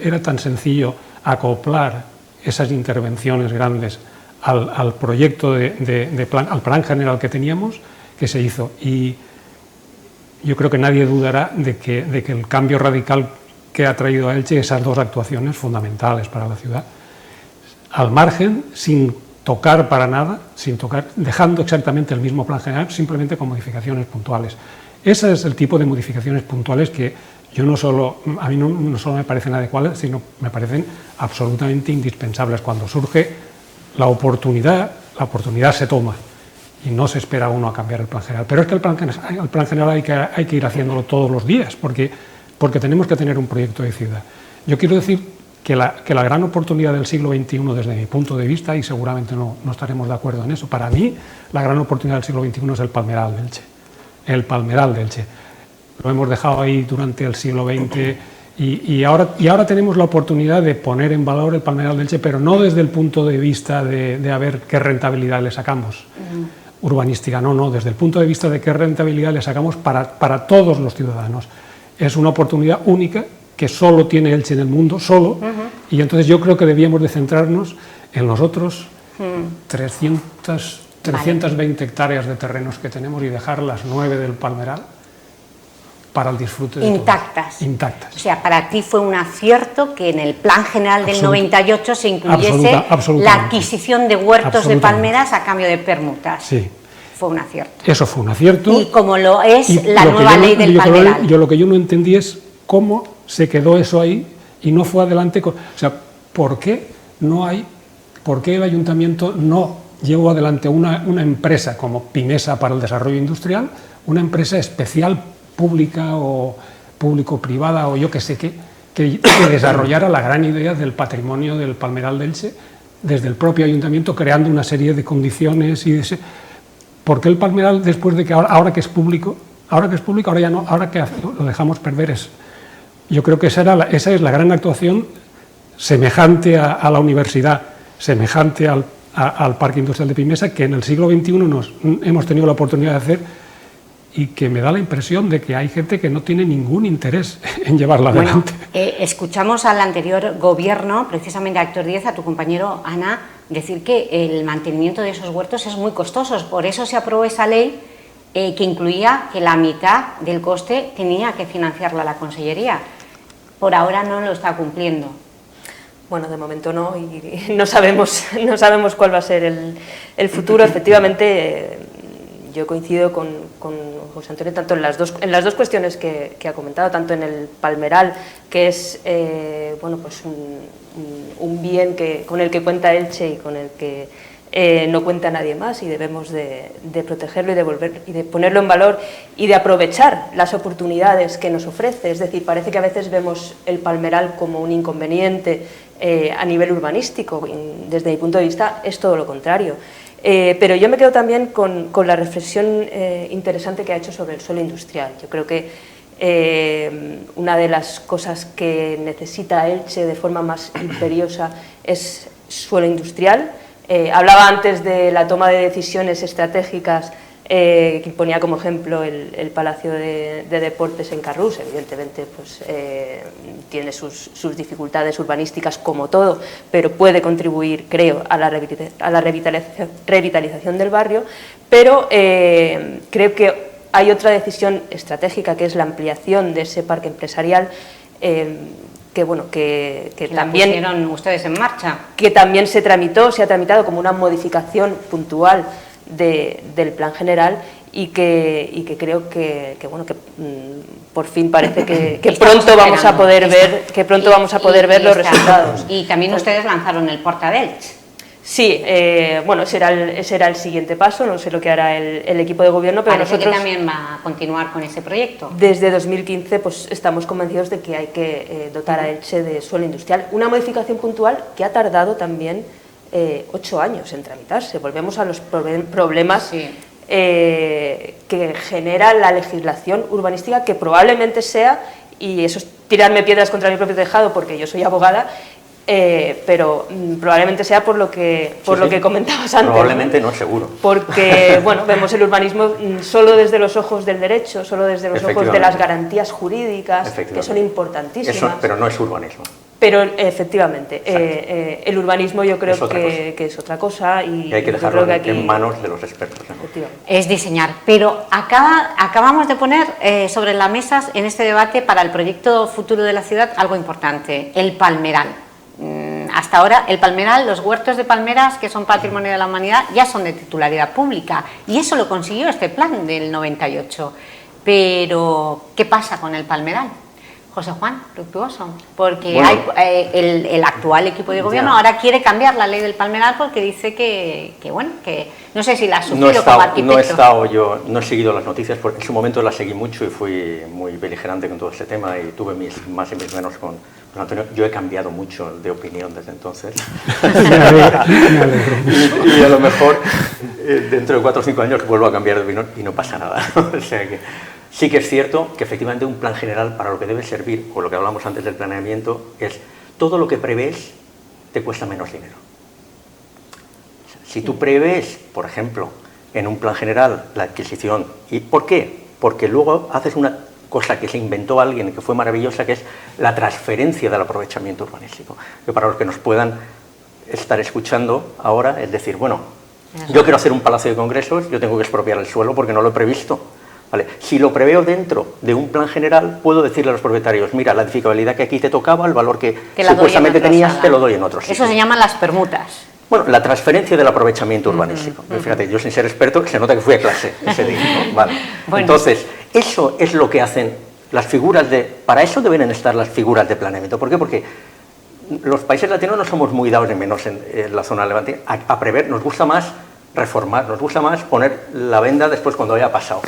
era tan sencillo acoplar esas intervenciones grandes al proyecto de plan, al plan general que teníamos, que se hizo. Y yo creo que nadie dudará de que el cambio radical que ha traído a Elche esas dos actuaciones fundamentales para la ciudad, al margen, sin tocar para nada, dejando exactamente el mismo plan general, simplemente con modificaciones puntuales. Ese es el tipo de modificaciones puntuales que a mí no solo me parecen adecuadas, sino me parecen absolutamente indispensables. Cuando surge la oportunidad se toma y no se espera uno a cambiar el plan general. Pero es que el plan general hay que ir haciéndolo todos los días, porque tenemos que tener un proyecto de ciudad. Yo quiero decir que la gran oportunidad del siglo XXI, desde mi punto de vista, y seguramente no estaremos de acuerdo en eso, para mí la gran oportunidad del siglo XXI es el Palmeral de Elche. El Palmeral de Elche. Lo hemos dejado ahí durante el siglo XX y ahora tenemos la oportunidad de poner en valor el Palmeral de Elche, pero no desde el punto de vista de a ver qué rentabilidad le sacamos. Urbanística, no, desde el punto de vista de qué rentabilidad le sacamos para todos los ciudadanos. Es una oportunidad única que solo tiene Elche en el mundo, solo, y entonces yo creo que debíamos de centrarnos en los otros 320 hectáreas de terrenos que tenemos y dejar las 9 del Palmeral para el disfrute de intactas. Todos. Intactas. O sea, para ti fue un acierto que en el plan general del 98 se incluyese la adquisición de huertos de palmeras a cambio de permutas. Sí. Fue un acierto. Eso fue un acierto. Y como lo es la nueva ley del Palmeral. Lo que yo no entendí es cómo se quedó eso ahí y no fue adelante. O sea, ¿por qué el ayuntamiento no llevó adelante una empresa como Pimesa para el desarrollo industrial, una empresa especial pública o público-privada o yo que sé qué, que desarrollara la gran idea del patrimonio del Palmeral de Elche desde el propio ayuntamiento, creando una serie de condiciones y ¿por qué el Palmeral, después de que ahora que es público, ahora ya no, ahora que lo dejamos perder? Yo creo que esa es la gran actuación semejante a la universidad, semejante al Parque Industrial de Pimesa, que en el siglo XXI hemos tenido la oportunidad de hacer y que me da la impresión de que hay gente que no tiene ningún interés en llevarla adelante. Escuchamos al anterior gobierno, precisamente a Héctor Díez, a tu compañero Ana, decir que el mantenimiento de esos huertos es muy costoso, por eso se aprobó esa ley que incluía que la mitad del coste tenía que financiarla la Consellería. Por ahora no lo está cumpliendo. Bueno, de momento no, y no sabemos cuál va a ser el futuro. Efectivamente, yo coincido con José Antonio tanto en las dos cuestiones que ha comentado, tanto en el Palmeral, que es pues un bien con el que cuenta Elche y con el que no cuenta nadie más, y debemos de protegerlo y de ponerlo en valor y de aprovechar las oportunidades que nos ofrece. Es decir, parece que a veces vemos el Palmeral como un inconveniente a nivel urbanístico. Desde mi punto de vista es todo lo contrario. Pero yo me quedo también con la reflexión interesante que ha hecho sobre el suelo industrial. Yo creo que una de las cosas que necesita Elche de forma más imperiosa es suelo industrial. Hablaba antes de la toma de decisiones estratégicas, que ponía como ejemplo el Palacio de Deportes en Carrús. Evidentemente pues, tiene sus dificultades urbanísticas como todo, pero puede contribuir, creo, a la revitalización del barrio. Pero creo que hay otra decisión estratégica, que es la ampliación de ese parque empresarial, que también pusieron ustedes en marcha, que también se ha tramitado como una modificación puntual del plan general, y que creo que por fin parece que pronto vamos a poder ver los resultados. Y también ustedes lanzaron el Porta d'Elche. Sí, ese era el siguiente paso. No sé lo que hará el equipo de gobierno, pero Parece nosotros que también va a continuar con ese proyecto. Desde 2015 pues, estamos convencidos de que hay que dotar a Elche de suelo industrial. Una modificación puntual que ha tardado también 8 años en tramitarse. Volvemos a los problemas que genera la legislación urbanística, que probablemente sea, y eso es tirarme piedras contra mi propio tejado porque yo soy abogada, pero probablemente sea por lo que comentabas antes. Probablemente no, seguro. Porque, bueno, vemos el urbanismo solo desde los ojos del derecho, solo desde los ojos de las garantías jurídicas, que son importantísimas. Eso, pero no es urbanismo. Pero efectivamente, el urbanismo yo creo que es otra cosa y hay que dejarlo en manos de los expertos. Es diseñar, pero acabamos de poner sobre la mesa en este debate para el proyecto futuro de la ciudad algo importante, el palmeral. Hasta ahora el palmeral, los huertos de palmeras que son patrimonio de la humanidad ya son de titularidad pública y eso lo consiguió este plan del 98. Pero, ¿qué pasa con el palmeral? José Juan Fructuoso, porque bueno, el actual equipo de gobierno ahora quiere cambiar la ley del palmeral porque dice que no sé si la ha sufrido como arquitecto. No he seguido las noticias, porque en su momento las seguí mucho y fui muy beligerante con todo este tema y tuve mis más y mis menos con Antonio. Yo he cambiado mucho de opinión desde entonces. y a lo mejor dentro de 4 o 5 años vuelvo a cambiar de opinión y no pasa nada. O sea que sí que es cierto que efectivamente un plan general para lo que debe servir, o lo que hablamos antes del planeamiento, es todo lo que prevés te cuesta menos dinero. Si tú prevés, por ejemplo, en un plan general la adquisición, ¿y por qué? Porque luego haces una cosa que se inventó alguien y que fue maravillosa, que es la transferencia del aprovechamiento urbanístico. Que para los que nos puedan estar escuchando ahora, es decir, bueno, yo quiero hacer un palacio de congresos, yo tengo que expropiar el suelo porque no lo he previsto. Vale. Si lo preveo dentro de un plan general, puedo decirle a los propietarios, mira, la edificabilidad que aquí te tocaba, el valor que supuestamente tenías, te lo doy en otro sitio. Eso se llaman las permutas. Bueno, la transferencia del aprovechamiento urbanístico. Fíjate, yo sin ser experto, se nota que fui a clase ese día, ¿no? Vale. Bueno. Entonces, eso es lo que hacen las figuras de... Para eso deben estar las figuras de planeamiento. ¿Por qué? Porque los países latinos no somos muy dados de menos en la zona levantina a prever, nos gusta más reformar, nos gusta más poner la venda después cuando haya pasado.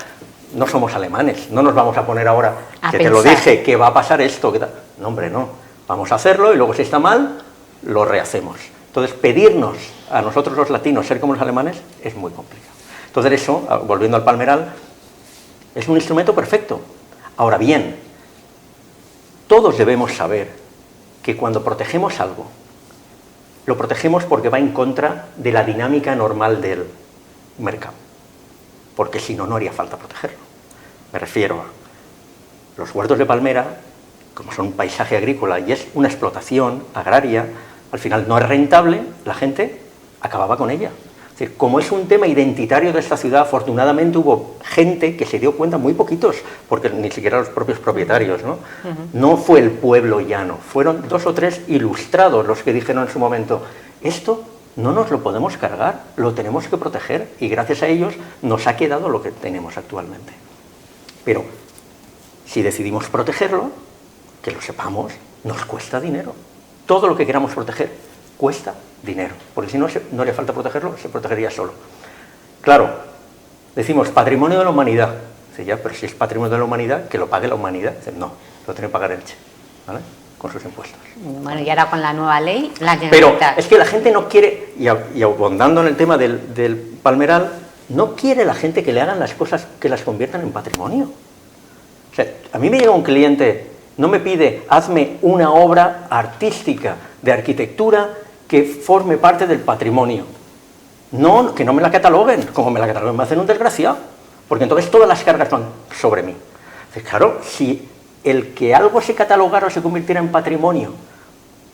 No somos alemanes, no nos vamos a poner ahora, que te lo dije, que va a pasar esto, que tal. No, hombre, no. Vamos a hacerlo y luego si está mal, lo rehacemos. Entonces, pedirnos a nosotros los latinos ser como los alemanes es muy complicado. Entonces eso, volviendo al palmeral, es un instrumento perfecto. Ahora bien, todos debemos saber que cuando protegemos algo, lo protegemos porque va en contra de la dinámica normal del mercado. Porque si no, no haría falta protegerlo. Me refiero a los huertos de palmera, como son un paisaje agrícola y es una explotación agraria, al final no es rentable, la gente acababa con ella. Es decir, como es un tema identitario de esta ciudad, afortunadamente hubo gente que se dio cuenta, muy poquitos, porque ni siquiera los propios propietarios, ¿no? No fue el pueblo llano, fueron 2 o 3 ilustrados los que dijeron en su momento, esto no nos lo podemos cargar, lo tenemos que proteger y gracias a ellos nos ha quedado lo que tenemos actualmente. Pero si decidimos protegerlo, que lo sepamos, nos cuesta dinero. Todo lo que queramos proteger cuesta dinero, porque si no, no haría falta protegerlo, se protegería solo. Claro, decimos patrimonio de la humanidad. Dice, ya, pero si es patrimonio de la humanidad, que lo pague la humanidad. Dice, no, lo tiene que pagar Elche, ¿vale? Con sus impuestos. Bueno, y ahora con la nueva ley, la Pero es que la gente no quiere, y abondando en el tema del palmeral, no quiere la gente que le hagan las cosas que las conviertan en patrimonio. O sea, a mí me llega un cliente, no me pide, hazme una obra artística de arquitectura que forme parte del patrimonio. No, que no me la cataloguen, como me la cataloguen me hacen un desgraciado, porque entonces todas las cargas van sobre mí. Entonces, claro, si el que algo se catalogara o se convirtiera en patrimonio,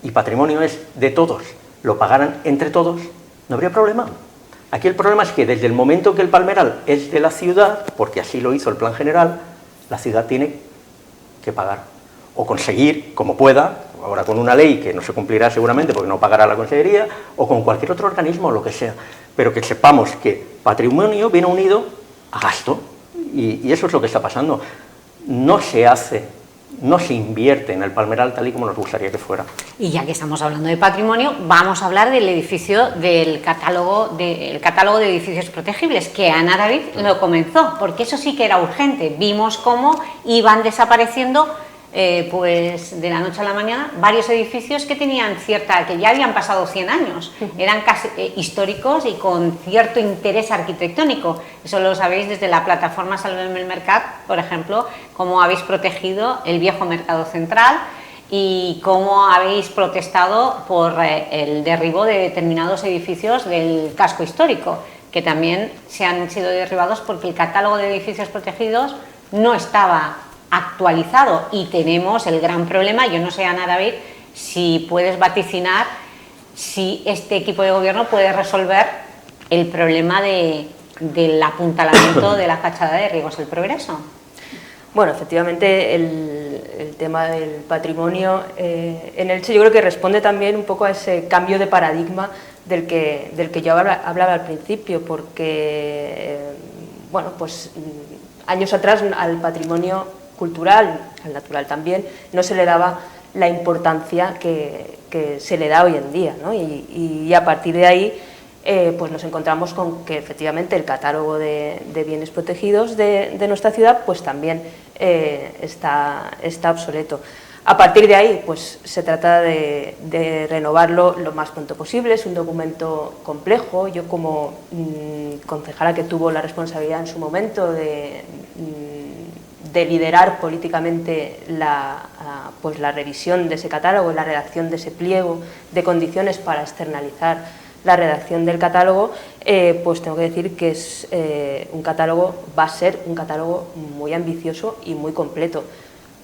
y patrimonio es de todos, lo pagaran entre todos, no habría problema. Aquí el problema es que desde el momento que el palmeral es de la ciudad, porque así lo hizo el plan general, la ciudad tiene que pagar, o conseguir, como pueda, ahora con una ley que no se cumplirá seguramente porque no pagará la consejería, o con cualquier otro organismo o lo que sea, pero que sepamos que patrimonio viene unido a gasto, y eso es lo que está pasando. No se hace, no se invierte en el palmeral tal y como nos gustaría que fuera. Y ya que estamos hablando de patrimonio, vamos a hablar del edificio, del catálogo de edificios protegibles, que Ana David lo comenzó, porque eso sí que era urgente. Vimos cómo iban desapareciendo pues de la noche a la mañana varios edificios que tenían que ya habían pasado 100 años, eran casi históricos y con cierto interés arquitectónico. Eso lo sabéis desde la plataforma Salvem el Mercat, por ejemplo, cómo habéis protegido el viejo mercado central y cómo habéis protestado por el derribo de determinados edificios del casco histórico, que también se han sido derribados porque el catálogo de edificios protegidos no estaba actualizado y tenemos el gran problema. Yo no sé, Ana David, si puedes vaticinar si este equipo de gobierno puede resolver el problema del apuntalamiento de la fachada de Riegos del Progreso. Bueno, efectivamente el tema del patrimonio en Elche yo creo que responde también un poco a ese cambio de paradigma del que yo hablaba al principio, porque bueno, pues años atrás al patrimonio cultural, al natural también, no se le daba la importancia que se le da hoy en día, ¿no? Y a partir de ahí pues nos encontramos con que efectivamente el catálogo de bienes protegidos de nuestra ciudad pues también está obsoleto. A partir de ahí pues se trata de renovarlo lo más pronto posible. Es un documento complejo. Yo como concejala que tuvo la responsabilidad en su momento de liderar políticamente pues la revisión de ese catálogo, la redacción de ese pliego de condiciones para externalizar la redacción del catálogo, pues tengo que decir que es va a ser un catálogo muy ambicioso y muy completo.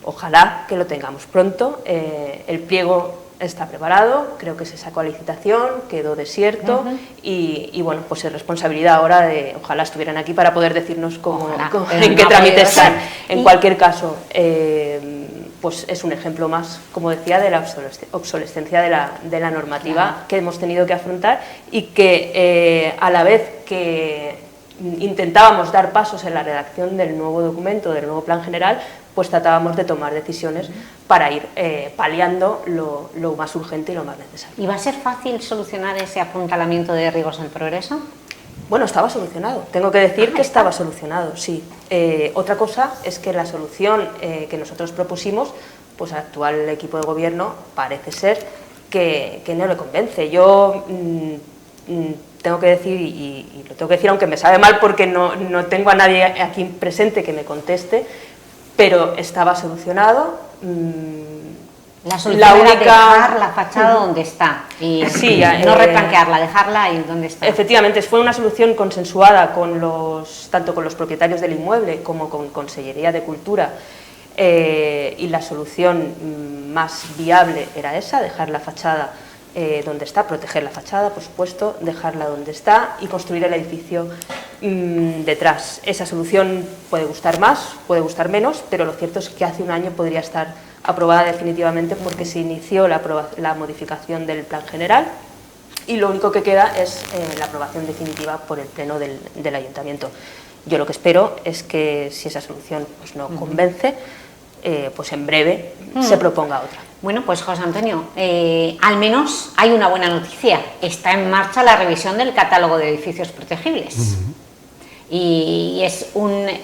Ojalá que lo tengamos pronto. El pliego está preparado, creo que se sacó a licitación, quedó desierto y bueno, pues es responsabilidad ahora de, ojalá estuvieran aquí para poder decirnos en qué trámite están. En cualquier caso, pues es un ejemplo más, como decía, de la obsolescencia de la normativa que hemos tenido que afrontar y que a la vez que intentábamos dar pasos en la redacción del nuevo documento, del nuevo plan general, pues tratábamos de tomar decisiones para ir paliando lo más urgente y lo más necesario. ¿Y va a ser fácil solucionar ese apuntalamiento de Riegos del Progreso? Bueno, estaba solucionado. Tengo que decir que estaba solucionado, sí. Otra cosa es que la solución que nosotros propusimos, pues al actual equipo de gobierno parece ser que no le convence. Yo tengo que decir, y lo tengo que decir aunque me sabe mal porque no tengo a nadie aquí presente que me conteste, pero estaba solucionado. La solución era dejar la fachada donde está y sí, no replantearla, dejarla ahí donde está. Efectivamente, fue una solución consensuada tanto con los propietarios del inmueble como con Consellería de Cultura, y la solución más viable era esa, dejar la fachada donde está, proteger la fachada, por supuesto, dejarla donde está y construir el edificio detrás. Esa solución puede gustar más, puede gustar menos, pero lo cierto es que hace un año podría estar aprobada definitivamente porque se inició la modificación del plan general y lo único que queda es la aprobación definitiva por el pleno del ayuntamiento. Yo lo que espero es que si esa solución pues, no convence, pues en breve se proponga otra. Bueno, pues José Antonio, al menos hay una buena noticia. Está en marcha la revisión del catálogo de edificios protegibles. Y es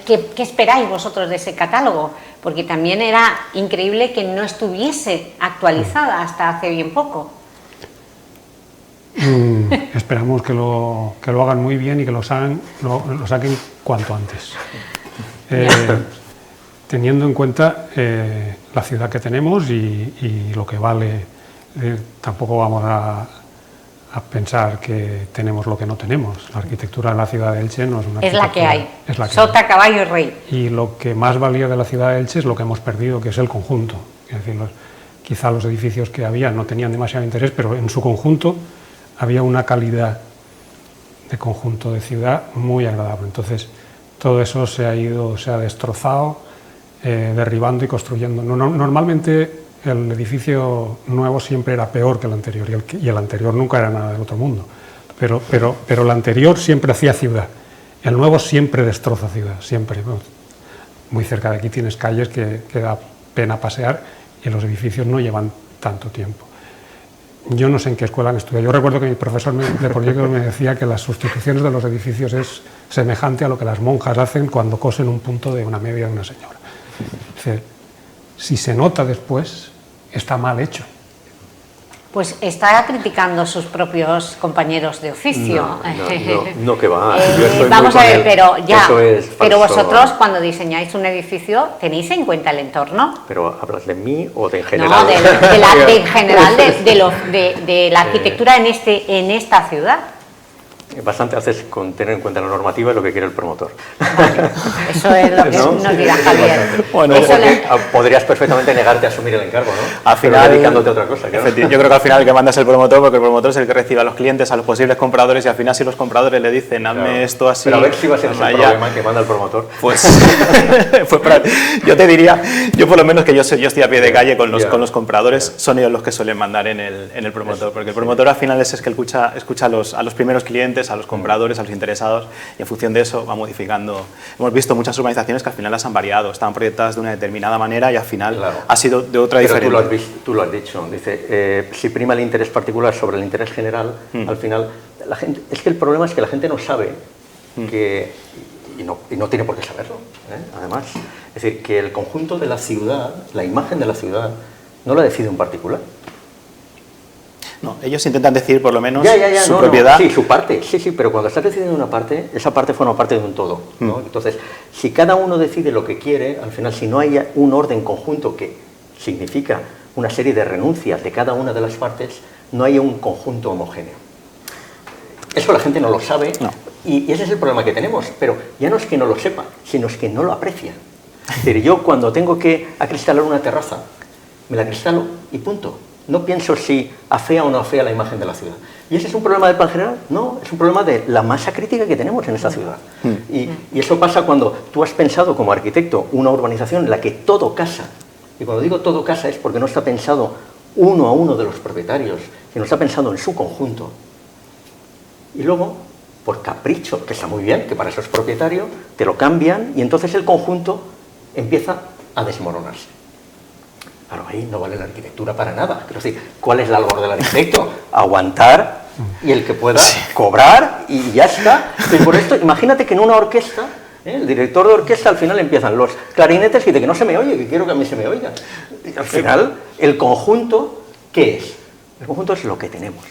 ¿qué esperáis vosotros de ese catálogo? Porque también era increíble que no estuviese actualizada hasta hace bien poco. Esperamos que lo hagan muy bien y que lo saquen cuanto antes. Teniendo en cuenta la ciudad que tenemos y lo que vale, tampoco vamos a pensar que tenemos lo que no tenemos. La arquitectura de la ciudad de Elche no es una arquitectura... Es la que hay, es la que sota, hay. Caballo y rey. Y lo que más valía de la ciudad de Elche es lo que hemos perdido, que es el conjunto. Es decir, quizá los edificios que había no tenían demasiado interés, pero en su conjunto había una calidad de conjunto de ciudad muy agradable. Entonces, todo eso se ha destrozado, derribando y construyendo. Normalmente el edificio nuevo siempre era peor que el anterior y el anterior nunca era nada del otro mundo, pero el anterior siempre hacía ciudad, el nuevo siempre destroza ciudad, siempre. Muy cerca de aquí tienes calles que da pena pasear y los edificios no llevan tanto tiempo. Yo no sé en qué escuela han estudiado. Yo recuerdo que mi profesor de proyectos me decía que las sustituciones de los edificios es semejante a lo que las monjas hacen cuando cosen un punto de una media de una señora. Es decir, si se nota después, está mal hecho. Pues está criticando sus propios compañeros de oficio. No, que va. Vamos a ver, pero ya. Pero vosotros cuando diseñáis un edificio tenéis en cuenta el entorno. Pero ¿hablas de mí o de en general? No, en general de la arquitectura en esta ciudad. Bastante haces con tener en cuenta la normativa y lo que quiere el promotor. Vale, eso es lo que nos dirá Javier. Bueno, podrías perfectamente negarte a asumir el encargo, ¿no? Al final, dedicándote a otra cosa. Claro. Yo creo que al final el que manda es el promotor, porque el promotor es el que recibe a los clientes, a los posibles compradores, y al final si los compradores le dicen, hazme esto así... Pero a ver si va a ser ese problema que manda el promotor. Pues yo te diría, yo por lo menos que yo estoy a pie de calle con los compradores, son ellos los que suelen mandar en el promotor, porque el promotor al final es que escucha a los primeros clientes, a los compradores, a los interesados, y en función de eso va modificando. Hemos visto muchas urbanizaciones que al final las han variado, estaban proyectadas de una determinada manera y al final ha sido de otra diferente. Tú lo has dicho, dice, si prima el interés particular sobre el interés general, al final, la gente, es que el problema es que la gente no sabe que, y no tiene por qué saberlo, además, es decir, que el conjunto de la ciudad, la imagen de la ciudad, no la decide un particular. No, ellos intentan decidir por lo menos su propiedad. Sí, su parte, sí, pero cuando estás decidiendo una parte, esa parte forma parte de un todo, ¿no? Entonces, si cada uno decide lo que quiere, al final, si no hay un orden conjunto que significa una serie de renuncias de cada una de las partes, no hay un conjunto homogéneo. Eso la gente no lo sabe, y ese es el problema que tenemos, pero ya no es que no lo sepa, sino es que no lo aprecia. Es decir, yo cuando tengo que acristalar una terraza, me la acristalo y punto. No pienso si afea o no afea la imagen de la ciudad. ¿Y ese es un problema del plan general? No, es un problema de la masa crítica que tenemos en esta ciudad. Y eso pasa cuando tú has pensado como arquitecto una urbanización en la que todo casa. Y cuando digo todo casa es porque no está pensado uno a uno de los propietarios, sino está pensado en su conjunto. Y luego, por capricho, que está muy bien, que para eso es propietario, te lo cambian y entonces el conjunto empieza a desmoronarse. Claro, ahí no vale la arquitectura para nada. Quiero decir, ¿cuál es la labor del arquitecto? Aguantar y el que pueda cobrar y ya está. Y por esto, imagínate que en una orquesta, el director de orquesta al final empiezan los clarinetes y dice que no se me oye, que quiero que a mí se me oiga. Y al final, el conjunto, ¿qué es? El conjunto es lo que tenemos.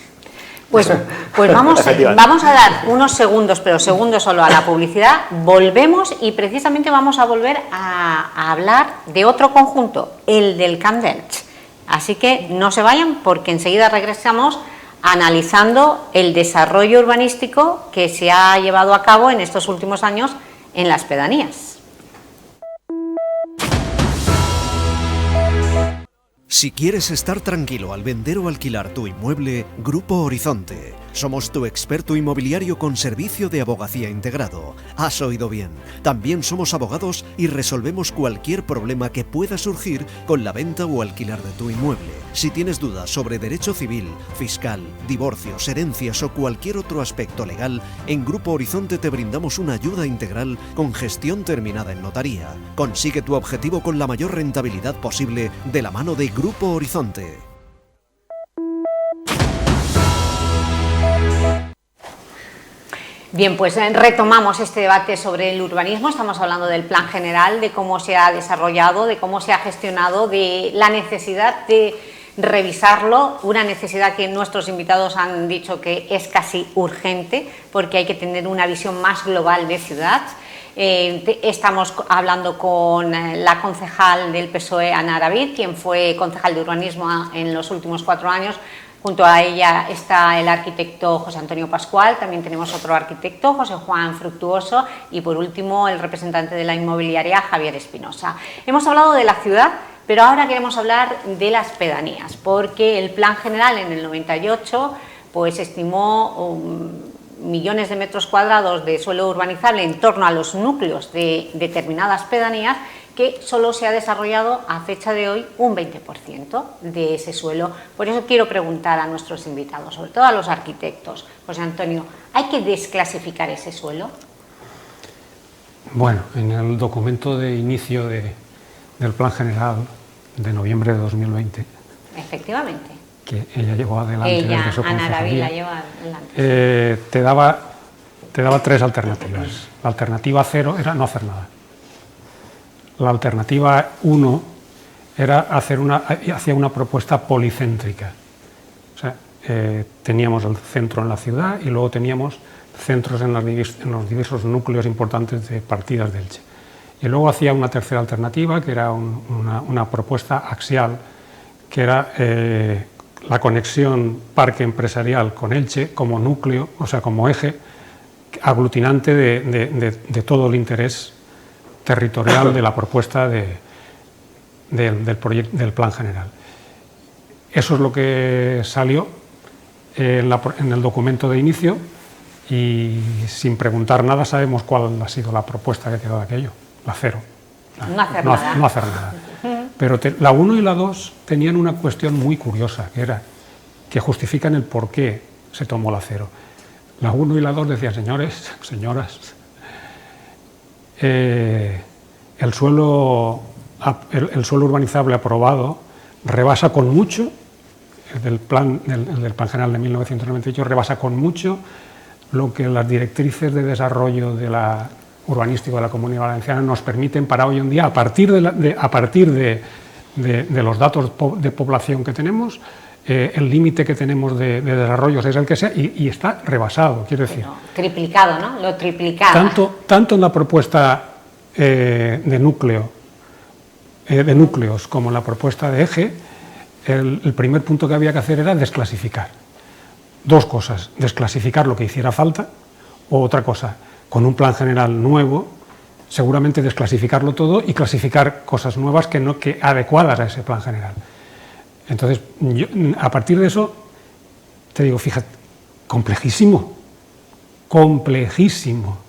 Pues vamos a dar unos segundos, pero segundos solo a la publicidad, volvemos y precisamente vamos a volver a hablar de otro conjunto, el del Camp d'Elx. Así que no se vayan porque enseguida regresamos analizando el desarrollo urbanístico que se ha llevado a cabo en estos últimos años en las pedanías. Si quieres estar tranquilo al vender o alquilar tu inmueble, Grupo Horizonte. Somos tu experto inmobiliario con servicio de abogacía integrado. Has oído bien. También somos abogados y resolvemos cualquier problema que pueda surgir con la venta o alquilar de tu inmueble. Si tienes dudas sobre derecho civil, fiscal, divorcios, herencias o cualquier otro aspecto legal, en Grupo Horizonte te brindamos una ayuda integral con gestión terminada en notaría. Consigue tu objetivo con la mayor rentabilidad posible de la mano de Grupo Horizonte. Bien, pues retomamos este debate sobre el urbanismo. Estamos hablando del plan general, de cómo se ha desarrollado, de cómo se ha gestionado, de la necesidad de revisarlo, una necesidad que nuestros invitados han dicho que es casi urgente porque hay que tener una visión más global de ciudad. Estamos hablando con la concejal del PSOE, Ana David, quien fue concejal de urbanismo en los últimos 4 años. Junto a ella está el arquitecto José Antonio Pascual, también tenemos otro arquitecto, José Juan Fructuoso, y por último el representante de la inmobiliaria, Javier Espinosa. Hemos hablado de la ciudad, pero ahora queremos hablar de las pedanías, porque el plan general en el 98 pues estimó millones de metros cuadrados de suelo urbanizable en torno a los núcleos de determinadas pedanías, que solo se ha desarrollado a fecha de hoy un 20% de ese suelo. Por eso quiero preguntar a nuestros invitados, sobre todo a los arquitectos. José Antonio, ¿hay que desclasificar ese suelo? Bueno, en el documento de inicio del Plan General de noviembre de 2020, efectivamente, que ella llevó adelante desde su Ana David la concejalía, lleva adelante. te daba 3 alternativas. La alternativa 0 era no hacer nada. La alternativa 1 era hacia una propuesta policéntrica. O teníamos el centro en la ciudad y luego teníamos centros en los diversos núcleos importantes de partidas de Elche. Y luego hacía una tercera alternativa, que era una propuesta axial, que era la conexión parque empresarial con Elche como núcleo, o sea, como eje aglutinante de todo el interés territorial de la propuesta del plan general. Eso es lo que salió en el documento de inicio y sin preguntar nada sabemos cuál ha sido la propuesta que quedó de aquello, la cero. No hacer nada. Pero la 1 y la 2 tenían una cuestión muy curiosa, que era que justifican el por qué se tomó la cero. La 1 y la 2 decían, señores, señoras, el suelo urbanizable aprobado rebasa con mucho, el del plan general de 1998 rebasa con mucho lo que las directrices de desarrollo urbanístico de la Comunidad Valenciana nos permiten para hoy en día, a partir de los datos de población que tenemos, el límite que tenemos de desarrollos es el que sea y está rebasado, quiero decir. Bueno, triplicado, ¿no? Lo triplicado. Tanto en la propuesta de núcleos como en la propuesta de eje, el primer punto que había que hacer era desclasificar. Dos cosas, desclasificar lo que hiciera falta, o otra cosa, con un plan general nuevo, seguramente desclasificarlo todo y clasificar cosas nuevas que adecuadas a ese plan general. Entonces, a partir de eso, te digo, fíjate, complejísimo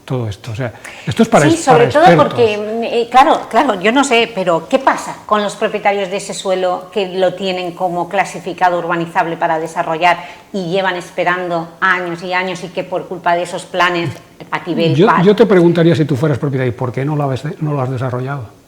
todo esto. O sea, esto es para sí, sobre todo expertos. Porque, claro, yo no sé, pero ¿qué pasa con los propietarios de ese suelo que lo tienen como clasificado urbanizable para desarrollar y llevan esperando años y años y que por culpa de esos planes Patibel... Yo te preguntaría si tú fueras propietario, ¿por qué no lo has desarrollado?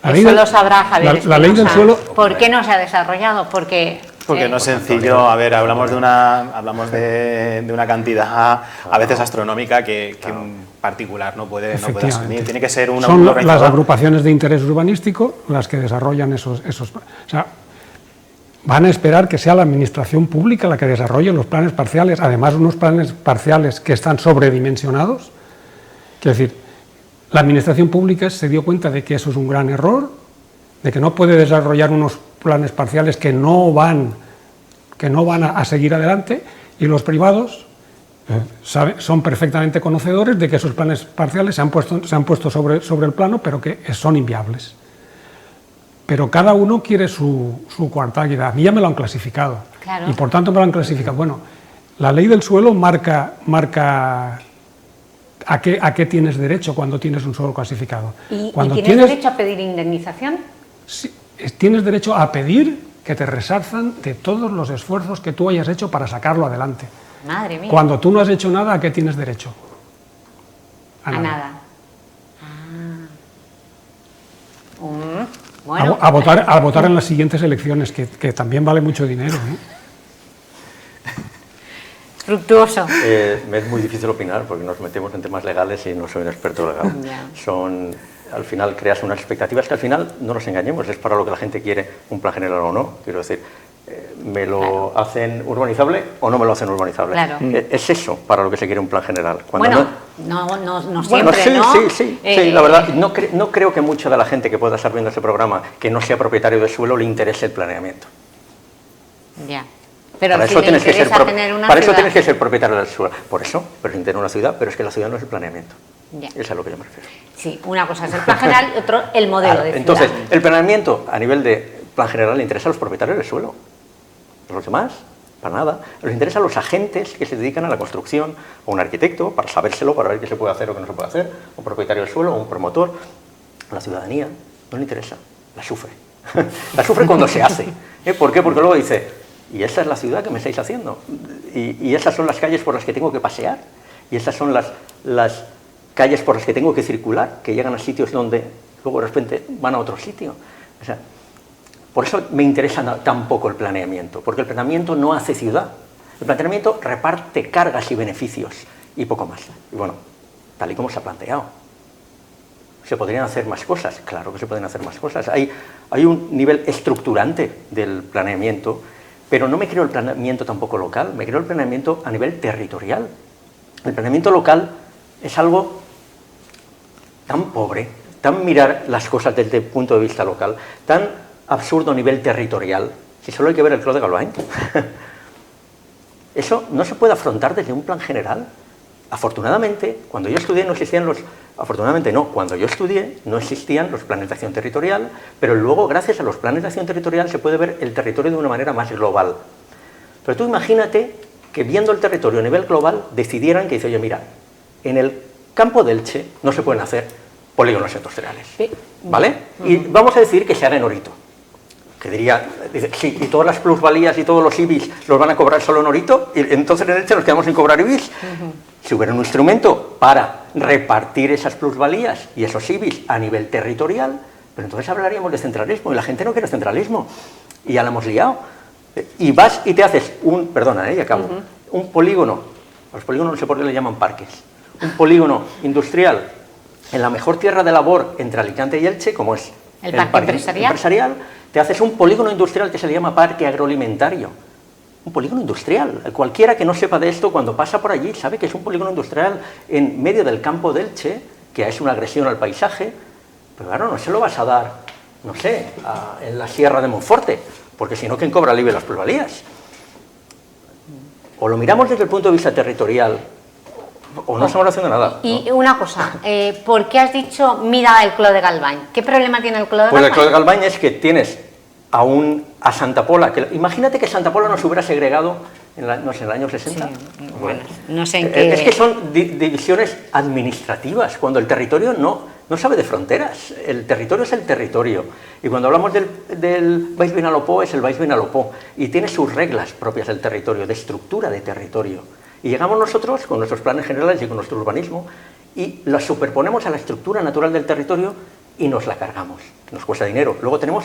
Eso lo sabrá Javier la ley del suelo... ¿Por qué no se ha desarrollado? Porque no es sencillo. A ver, hablamos de una cantidad a veces astronómica que un particular no puede asumir. Tiene que ser Son las agrupaciones de interés urbanístico las que desarrollan esos. O sea, van a esperar que sea la administración pública la que desarrolle los planes parciales, además unos planes parciales que están sobredimensionados. Quiero decir, la administración pública se dio cuenta de que eso es un gran error, de que no puede desarrollar unos planes parciales que no van a seguir adelante, y los privados son perfectamente conocedores de que esos planes parciales se han puesto sobre el plano, pero que son inviables. Pero cada uno quiere su coartada. A mí ya me lo han clasificado. Claro. Y por tanto me lo han clasificado. Bueno, la ley del suelo marca a qué tienes derecho cuando tienes un suelo clasificado. ¿Y tienes derecho a pedir indemnización? Sí, tienes derecho a pedir que te resarcan de todos los esfuerzos que tú hayas hecho para sacarlo adelante. Madre mía. Cuando tú no has hecho nada, ¿a qué tienes derecho? A nada. Bueno. A votar en las siguientes elecciones, que también vale mucho dinero, ¿eh? Fructuoso. Me es muy difícil opinar porque nos metemos en temas legales y no soy un experto legal. Al final creas unas expectativas que al final, no nos engañemos, es para lo que la gente quiere, un plan general o no. Quiero decir, ¿me lo hacen urbanizable o no me lo hacen urbanizable? Claro. Es eso para lo que se quiere un plan general. No siempre, ¿no? Sí, la verdad, no creo que mucha de la gente que pueda estar viendo este programa que no sea propietario de suelo le interese el planeamiento. Ya. Pero para si eso le tienes que ser propietario del suelo. Por eso, pero sin tener una ciudad, pero es que la ciudad no es el planeamiento. Ya. Eso es a lo que yo me refiero. Sí, una cosa es el plan general y otro el modelo de ciudad. Entonces, el planeamiento a nivel de plan general le interesa a los propietarios del suelo. Los demás, para nada. Les interesa a los agentes que se dedican a la construcción, o un arquitecto, para sabérselo, para ver qué se puede hacer o qué no se puede hacer, un propietario del suelo, o un promotor. A la ciudadanía no le interesa, la sufre. La sufre cuando se hace. ¿Por qué? Porque luego dice, y esa es la ciudad que me estáis haciendo, y esas son las calles por las que tengo que pasear, y esas son las calles por las que tengo que circular, que llegan a sitios donde luego de repente van a otro sitio. O sea, por eso me interesa tan poco el planeamiento, porque el planeamiento no hace ciudad. El planeamiento reparte cargas y beneficios y poco más. Y bueno, tal y como se ha planteado. ¿Se podrían hacer más cosas? Claro que se pueden hacer más cosas. Hay un nivel estructurante del planeamiento pero no me creo el planeamiento tampoco local, me creo el planeamiento a nivel territorial. El planeamiento local es algo tan pobre, tan mirar las cosas desde el punto de vista local, tan absurdo a nivel territorial, si solo hay que ver el Clos de Galvany. Eso no se puede afrontar desde un plan general. Afortunadamente, cuando yo estudié no existían los... Afortunadamente no, cuando yo estudié no existían los planes de acción territorial, pero luego, gracias a los planes de acción territorial, se puede ver el territorio de una manera más global. Pero tú imagínate que viendo el territorio a nivel global decidieran que dice, oye, mira, en el campo de Elche no se pueden hacer polígonos industriales, ¿vale? Y vamos a decir que se haga en Orito. Que diría, dice, sí, y todas las plusvalías y todos los IBIs los van a cobrar solo en Orito, y entonces en Elche nos quedamos sin cobrar IBIs. Si hubiera un instrumento para repartir esas plusvalías y esos IBIs a nivel territorial, pero entonces hablaríamos de centralismo, y la gente no quiere centralismo, y ya la hemos liado. Y vas y te haces un, perdona, y acabo, un polígono, los polígonos no sé por qué le llaman parques, un polígono industrial en la mejor tierra de labor entre Alicante y Elche, como es el parque empresarial, te haces un polígono industrial que se le llama parque agroalimentario. Un polígono industrial. Cualquiera que no sepa de esto, cuando pasa por allí, sabe que es un polígono industrial en medio del campo de Elche, que es una agresión al paisaje, pero claro, no se lo vas a dar, no sé, en la Sierra de Monforte, porque si no, ¿quién cobra el IBI las plusvalías? O lo miramos desde el punto de vista territorial, o no estamos haciendo nada. Y una cosa, ¿por qué has dicho mira el Clos de Galvany? ¿Qué problema tiene el Clos de Galvany? Pues el Clos de Galvany es que tienes a Santa Pola, que imagínate que Santa Pola no se hubiera segregado en, no sé, en el año 60. Sí, bueno, no sé en qué... Es que son divisiones administrativas, cuando el territorio no sabe de fronteras, el territorio es el territorio, y cuando hablamos del Baix Vinalopó es el Baix Vinalopó, y tiene sus reglas propias del territorio, de estructura de territorio, y llegamos nosotros con nuestros planes generales y con nuestro urbanismo, y las superponemos a la estructura natural del territorio y nos la cargamos, nos cuesta dinero, luego tenemos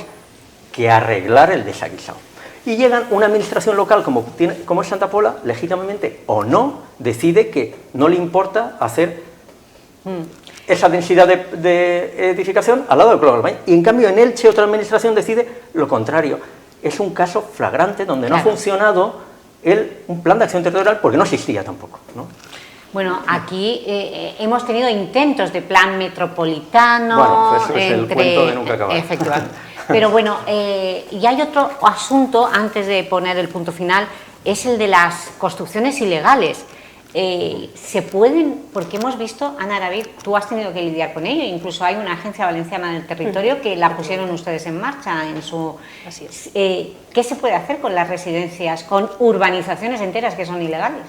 que arreglar el desaguisado. Y llegan una administración local como es Santa Pola, legítimamente o no, decide que no le importa hacer esa densidad de edificación al lado del Clos de Galvany. Y en cambio en Elche otra administración decide lo contrario. Es un caso flagrante donde no ha funcionado un plan de acción territorial porque no existía tampoco, ¿no? Bueno, aquí hemos tenido intentos de plan metropolitano... Bueno, eso es el cuento de nunca acabar. Efectivamente. Pero bueno, y hay otro asunto, antes de poner el punto final, es el de las construcciones ilegales. Se pueden, porque hemos visto, Ana David, tú has tenido que lidiar con ello, incluso hay una agencia valenciana del territorio que la pusieron ustedes en marcha en su... Así es. ¿Qué se puede hacer con las residencias, con urbanizaciones enteras que son ilegales?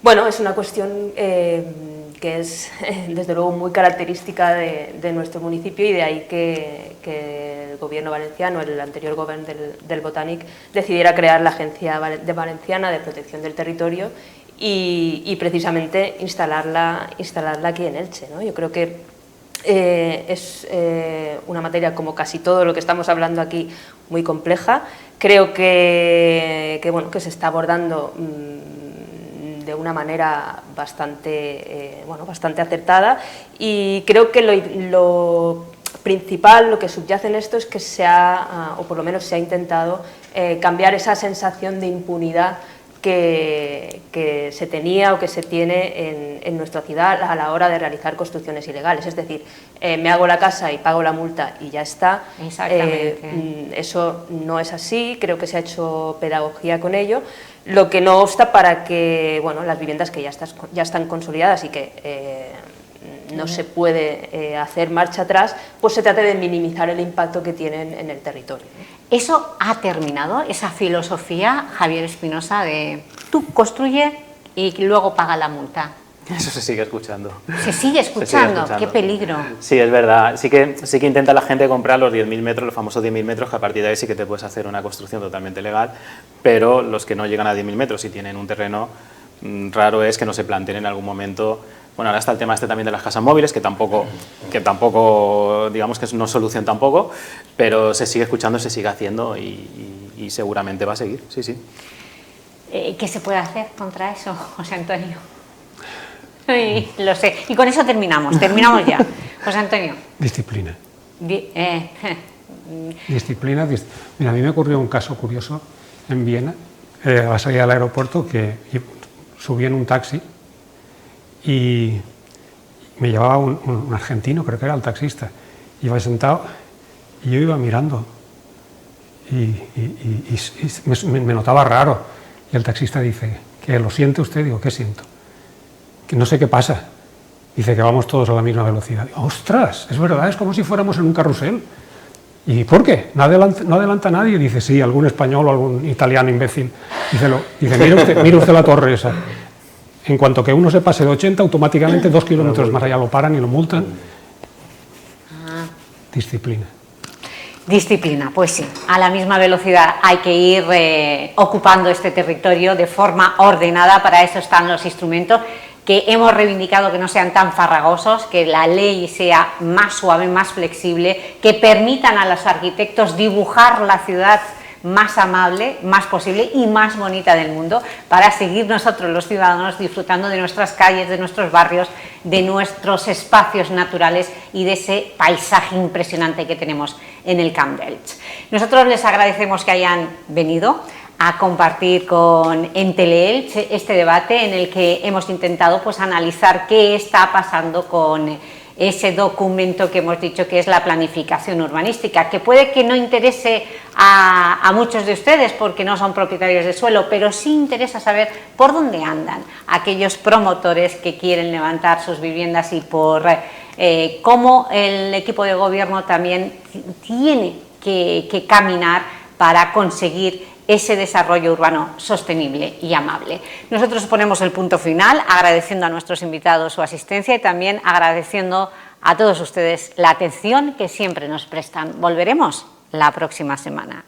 Bueno, es una cuestión que es, desde luego, muy característica de nuestro municipio, y de ahí que el gobierno valenciano, el anterior gobierno del Botànic, decidiera crear la Agencia Valenciana de Protección del Territorio y precisamente instalarla aquí en Elche, ¿no? Yo creo que es una materia, como casi todo lo que estamos hablando aquí, muy compleja. Creo que se está abordando de una manera bastante acertada, y creo que lo principal, lo que subyace en esto es que o por lo menos se ha intentado cambiar esa sensación de impunidad que se tenía o que se tiene en nuestra ciudad a la hora de realizar construcciones ilegales. Es decir, me hago la casa y pago la multa y ya está. Exactamente. Eso no es así, creo que se ha hecho pedagogía con ello, lo que no obsta para que las viviendas que ya están consolidadas y que no se puede hacer marcha atrás, pues se trata de minimizar el impacto que tienen en el territorio. ¿Eso ha terminado, esa filosofía, Javier Espinosa, de tú construye y luego paga la multa? Eso se sigue escuchando. ¿Se sigue escuchando? ¡Qué peligro! Sí, es verdad. Sí que intenta la gente comprar los 10.000 metros, los famosos 10.000 metros, que a partir de ahí sí que te puedes hacer una construcción totalmente legal, pero los que no llegan a 10.000 metros y tienen un terreno, raro es que no se planteen en algún momento... Bueno, ahora está el tema también de las casas móviles, que tampoco digamos que no es solución tampoco, pero se sigue escuchando, se sigue haciendo y seguramente va a seguir, sí, sí. ¿Qué se puede hacer contra eso, José Antonio? Lo sé. Y con eso terminamos ya. José Antonio. Disciplina. Disciplina. Mira, a mí me ocurrió un caso curioso en Viena, a la salida del aeropuerto, que subí en un taxi y me llevaba un argentino, creo que era el taxista, iba sentado y yo iba mirando y me notaba raro, y el taxista dice, ¿que lo siente usted? Digo, ¿qué siento? Que no sé qué pasa. Dice que vamos todos a la misma velocidad. Digo, ¡ostras! Es verdad, es como si fuéramos en un carrusel. ¿Y por qué? ¿No adelanta nadie? Dice, sí, algún español o algún italiano imbécil. Dice, mire usted la torre esa. En cuanto que uno se pase de 80, automáticamente 2 kilómetros más allá lo paran y lo multan. Disciplina. Disciplina, pues sí, a la misma velocidad hay que ir ocupando este territorio de forma ordenada. Para eso están los instrumentos que hemos reivindicado, que no sean tan farragosos, que la ley sea más suave, más flexible, que permitan a los arquitectos dibujar la ciudad más amable, más posible y más bonita del mundo, para seguir nosotros los ciudadanos disfrutando de nuestras calles, de nuestros barrios, de nuestros espacios naturales y de ese paisaje impresionante que tenemos en el Camp d'Elx. Nosotros les agradecemos que hayan venido a compartir en Teleelch este debate en el que hemos intentado pues analizar qué está pasando con ese documento que hemos dicho que es la planificación urbanística, que puede que no interese a muchos de ustedes porque no son propietarios de suelo, pero sí interesa saber por dónde andan aquellos promotores que quieren levantar sus viviendas y por cómo el equipo de gobierno también tiene que caminar para conseguir ese desarrollo urbano sostenible y amable. Nosotros ponemos el punto final agradeciendo a nuestros invitados su asistencia y también agradeciendo a todos ustedes la atención que siempre nos prestan. Volveremos la próxima semana.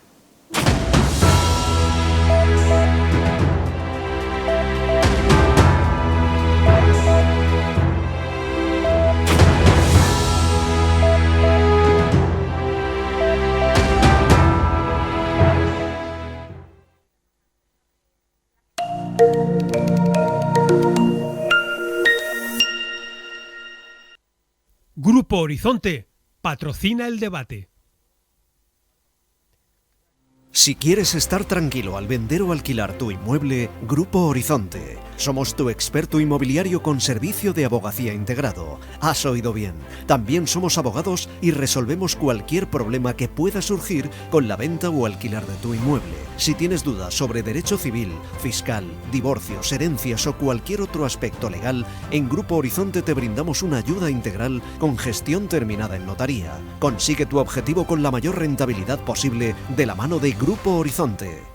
Grupo Horizonte patrocina el debate. Si quieres estar tranquilo al vender o alquilar tu inmueble, Grupo Horizonte. Somos tu experto inmobiliario con servicio de abogacía integrado. Has oído bien. También somos abogados y resolvemos cualquier problema que pueda surgir con la venta o alquilar de tu inmueble. Si tienes dudas sobre derecho civil, fiscal, divorcios, herencias o cualquier otro aspecto legal, en Grupo Horizonte te brindamos una ayuda integral con gestión terminada en notaría. Consigue tu objetivo con la mayor rentabilidad posible de la mano de Grupo Horizonte.